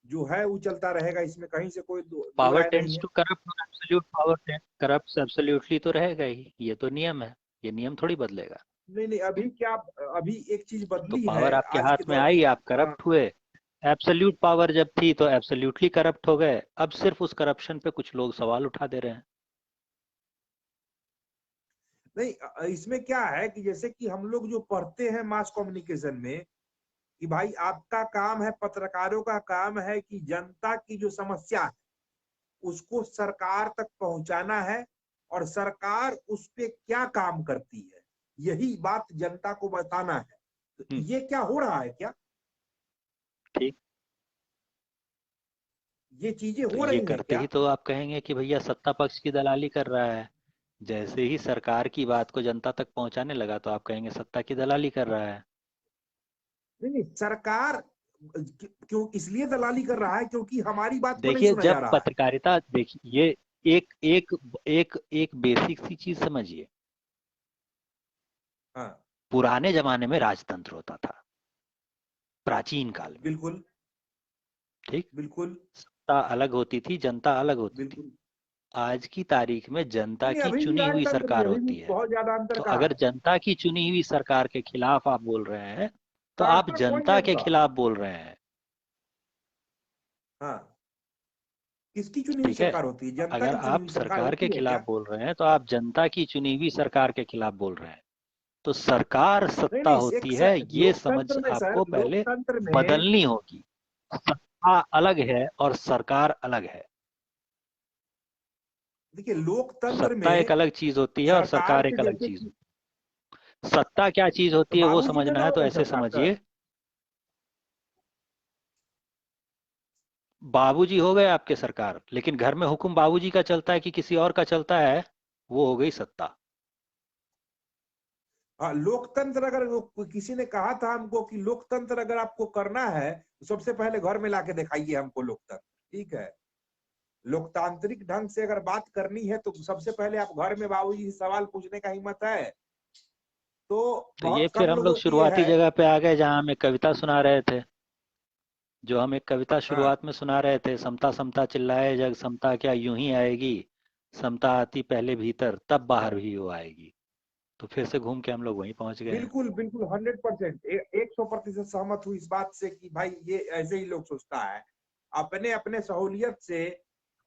जो है वो चलता रहेगा, इसमें कहीं से कोई दो पावर राय नहीं टेंड्स है। To corrupt, absolute power corrupt absolutely तो रहेगा ही, ये तो नियम है। ये नियम थोड़ी बदलेगा। नहीं नहीं, अभी क्या, अभी एक चीज तो बदली है पावर आपके आज के हाथ में दौर। आई, आप करप्ट हुए। एब्सोल्यूट पावर जब थी तो एब्सोल्युटली करप्ट हो गए, अब सिर्फ उस करप्शन पे कुछ लोग सवाल उठा दे रहे हैं। नहीं, इसमें क्या है कि जैसे कि हम लोग जो पढ़ते हैं मास कम्युनिकेशन में कि भाई आपका काम है, पत्रकारों का काम है कि जनता की जो समस्या है उसको सरकार तक पहुंचाना है, और सरकार उस पे क्या काम करती है यही बात जनता को बताना है। तो हम्म, ये क्या हो रहा है क्या, ठीक। ये चीजें तो हो ये रही हैं करते क्या? ही तो आप कहेंगे कि भैया सत्ता पक्ष की दलाली कर रहा है। जैसे ही सरकार की बात को जनता तक पहुंचाने लगा तो आप कहेंगे सत्ता की दलाली कर रहा है। नहीं नहीं, सरकार क्यों इसलिए दलाली कर रहा है क्योंकि हमारी बात को नहीं देखिए, सुना जब जा रहा है। पत्रकारिता, देखिए ये एक एक एक एक बेसिक सी चीज समझिए। हाँ पुराने जमाने में राजतंत्र होता था, प्राचीन काल में। बिल्कुल ठीक। बिल्कुल सत्ता अलग होती थी, जनता अलग होती थी। बिल्कुल। आज की तारीख में नहीं जनता नहीं, की अभी भी चुनी हुई राजतंत्र में सरकार अभी भी होती है। बहुत ज्यादा अंतर तो कहाँ अगर है। जनता की चुनी हुई सरकार के खिलाफ आप बोल रहे हैं, तो आप कहा कौन जनता के जनता। खिलाफ बोल रहे हैं। हाँ, किसकी चुनी हुई ठीक है। सरकार होती है, जनता अगर की चुनी आप हुई सरकार सरकार के होती है खिलाफ क्या? बोल रहे हैं तो आप जनता की चुनी हुई सरकार के खिलाफ बोल रहे हैं। तो सरकार नहीं सत्ता नहीं, होती है, ये समझ लोकतंत्र में सर, आपको पहले लोकतंत्र में। बदलनी होगी। सत्ता अलग है और सरकार अलग है। देखिए लोकतंत्र सत्ता एक में अलग चीज होती है और सरकार सरकार के एक अलग जैसे चीज कि, होती है। सत्ता क्या चीज तो होती है वो बाबूजी का समझना है तो जमाने में ऐसे सरकार का। समझिए। बाबूजी हो गए आपके सरकार, लेकिन घर में हुक्म बाबूजी का चलता है कि किसी और का चलता है, वो हो गई सत्ता। हाँ, लोकतंत्र अगर किसी ने कहा था हमको कि लोकतंत्र अगर आपको करना है तो सबसे पहले घर में लाके दिखाइए हमको लोकतंत्र। ठीक है, लोकतांत्रिक ढंग से अगर बात करनी है तो सबसे पहले आप घर में बाबूजी से सवाल पूछने का हिम्मत है तो तो ये बहुत फिर कम हम लोग लोगों की ये शुरुआती है। जगह पे आ गए जहां हम एक कविता सुना रहे थे। जो हम एक कविता हाँ शुरुआत में सुना रहे थे, समता समता चिल्लाए जग, समता क्या यूं ही आएगी। समता आती पहले भीतर, तब बाहर हाँ भी वो आएगी। तो फिर से घूम के हम लोग वहीं पहुंच गए हैं। बिल्कुल बिल्कुल, 100%, 100% सहमत हूँ इस बात से कि भाई ये ऐसे ही लोग सोचता है अपने अपने सहूलियत से।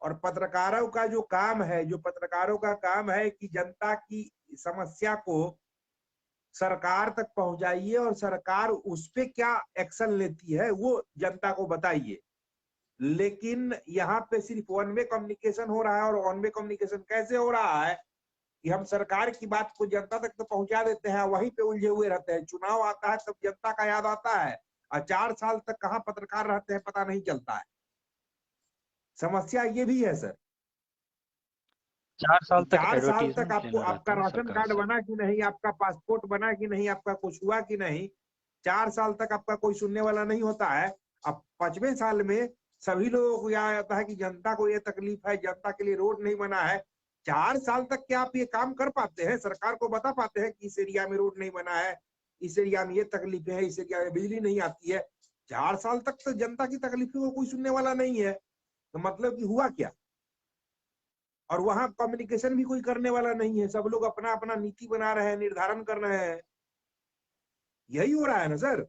और पत्रकारों का जो काम है, जो पत्रकारों का काम है कि जनता की समस्या को सरकार तक पहुंचाइए और सरकार उस पे क्या एक्शन लेती है वो जनता को बताइए। लेकिन यहाँ पे सिर्फ वन वे कम्युनिकेशन हो रहा है। और वन वे कम्युनिकेशन कैसे हो रहा है कि हम सरकार की बात को जनता तक तो पहुंचा देते हैं, वहीं पे उलझे हुए रहते हैं। चुनाव आता है तब जनता का याद आता है, और 4 साल तक कहाँ पत्रकार रहते हैं पता नहीं चलता है। समस्या ये भी है सर, 4 साल तक 4 साल तक एडवर्टीजमेंट आपको लेना आपका रहता है राशन सरकार कार्ड से। बना कि नहीं, आपका पासपोर्ट बना कि नहीं, आपका कुछ हुआ कि नहीं, 4 साल तक आपका कोई सुनने वाला नहीं होता है। अब 5वें साल में सभी लोगों को याद आता है कि जनता को ये तकलीफ है, जनता के लिए रोड नहीं बना है। 4 साल तक क्या आप ये काम कर पाते हैं, सरकार को बता पाते हैं कि इस एरिया में रोड नहीं बना है, इस एरिया में ये तकलीफ है, इस एरिया में बिजली नहीं आती है? 4 साल तक तो जनता की तकलीफों को कोई सुनने वाला नहीं है, तो मतलब कि हुआ क्या? और वहां कम्युनिकेशन भी कोई करने वाला नहीं है, सब लोग अपना अपना नीति बना रहे हैं, निर्धारण कर रहे हैं। यही हो रहा है ना सर।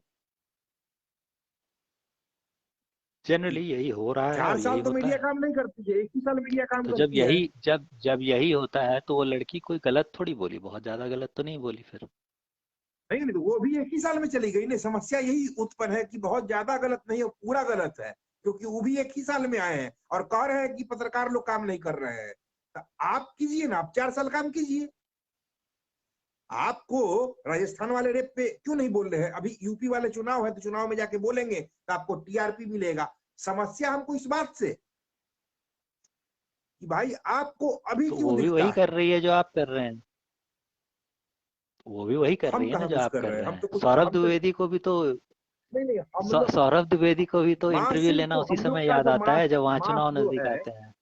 जनरली यही हो रहा है 4 और साल यही तो होता मीडिया है। काम नहीं करती है, एक ही साल मीडिया काम तो जब करती है। यही जब जब यही होता है तो वो लड़की कोई गलत थोड़ी बोली, बहुत ज्यादा गलत तो नहीं बोली फिर। नहीं नहीं, तो वो भी एक ही साल में चली गई। नहीं, समस्या यही उत्पन्न है कि बहुत ज्यादा गलत नहीं है, पूरा गलत है, क्योंकि वो भी एक ही साल में आए हैं और कह रहे हैं कि पत्रकार लोग काम नहीं कर रहे हैं। तो आप कीजिए ना, आप 4 साल काम कीजिए। आपको राजस्थान वाले रेप पे क्यों नहीं बोल रहे हैं? अभी यूपी वाले चुनाव है, तो चुनाव में जाके बोलेंगे तो आपको टीआरपी मिलेगा। समस्या हमको इस बात से कि भाई आपको अभी तो क्यों वो भी दिखता वही है? कर रही है जो आप कर रहे हैं। वो भी वही कर हम रही है ना कहाँ जो कुछ आप कर कर रहे हैं, रहे हम हैं। तो कुछ, सौरभ हम तो द्विवेदी को भी तो नहीं नहीं, हम लोग सौरभ द्विवेदी को भी तो इंटरव्यू मासिक लेना तो उसी हम लोग समय का याद जो आता है जब वहां मास चुनाव जो नजदीक है, आते हैं।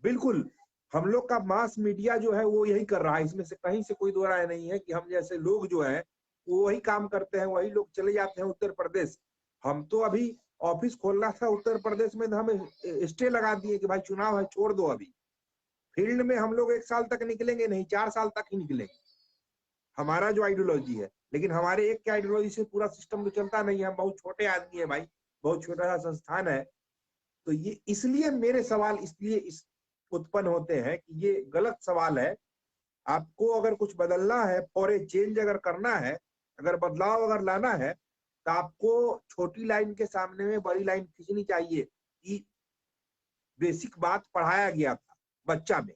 बिल्कुल हम लोग का मास मीडिया जो है वो यही कर रहा है। इसमें से कहीं से कोई दो राय नहीं है कि हम जैसे लोग जो है वो वही काम करते हैं, वही लोग चले जाते हैं उत्तर प्रदेश। हम तो अभी ऑफिस खोलना था उत्तर प्रदेश में, तो हमें स्टे लगा दिए कि भाई चुनाव है, छोड़ दो। अभी फील्ड में हम लोग 1 साल तक निकलेंगे नहीं, 4 साल तक ही निकलेंगे, हमारा जो आइडियोलॉजी है। लेकिन हमारे एक के आइडियोलॉजी से पूरा सिस्टम तो चलता नहीं है, हम बहुत छोटे आदमी है भाई, बहुत छोटा सा संस्थान है। तो ये इसलिए मेरे सवाल इसलिए इस उत्पन्न होते हैं कि ये गलत सवाल है। आपको अगर कुछ बदलना है, फॉर ए चेंज अगर करना है, अगर बदलाव अगर लाना है, तो आपको छोटी लाइन के सामने में बड़ी लाइन खींचनी चाहिए कि बेसिक बात पढ़ाया गया था बच्चा में,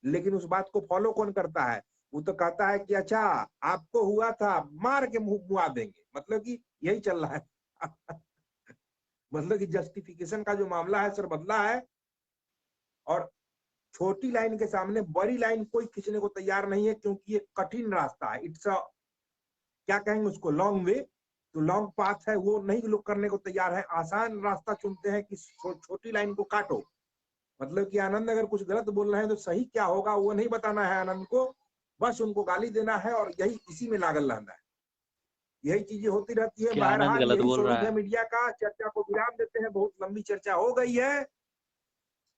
लेकिन उस बात को फॉलो कौन करता है? वो तो कहता है कि अच्छा आपको हुआ था, मार के मुंह मुआ देंगे, मतलब कि यही चल रहा है। मतलब कि जस्टिफिकेशन का जो मामला है सर बदला है, और छोटी लाइन के सामने बड़ी लाइन कोई खींचने को तैयार नहीं है, क्योंकि ये कठिन रास्ता है। इट्स अ, क्या कहेंगे उसको, लॉन्ग वे। तो लॉन्ग पाथ है, वो नहीं लोग करने को तैयार है। आसान रास्ता चुनते हैं कि छोटी लाइन को काटो। मतलब कि आनंद अगर कुछ गलत बोल रहे हैं तो सही क्या होगा वो नहीं बताना है आनंद को, बस उनको गाली देना है और यही इसी में लागल रहना है। यही चीजें होती रहती है। क्या आनंद बहरहाल गलत यही बोल रहा स्वरूप है है? मीडिया का। चर्चा को विराम देते हैं, बहुत लंबी चर्चा हो गई है।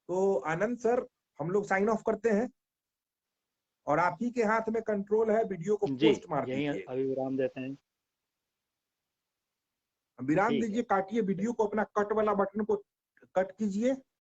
तो आनंद सर, हम लोग साइन ऑफ करते हैं, और आप ही के हाथ में कंट्रोल है, वीडियो को जी, पोस्ट मार यही दीजिए। अभी विराम देते हैं। विराम ठीक है। दीजिए, काटिए वीडियो को, अपना कट वाला बटन को कट कीजिए।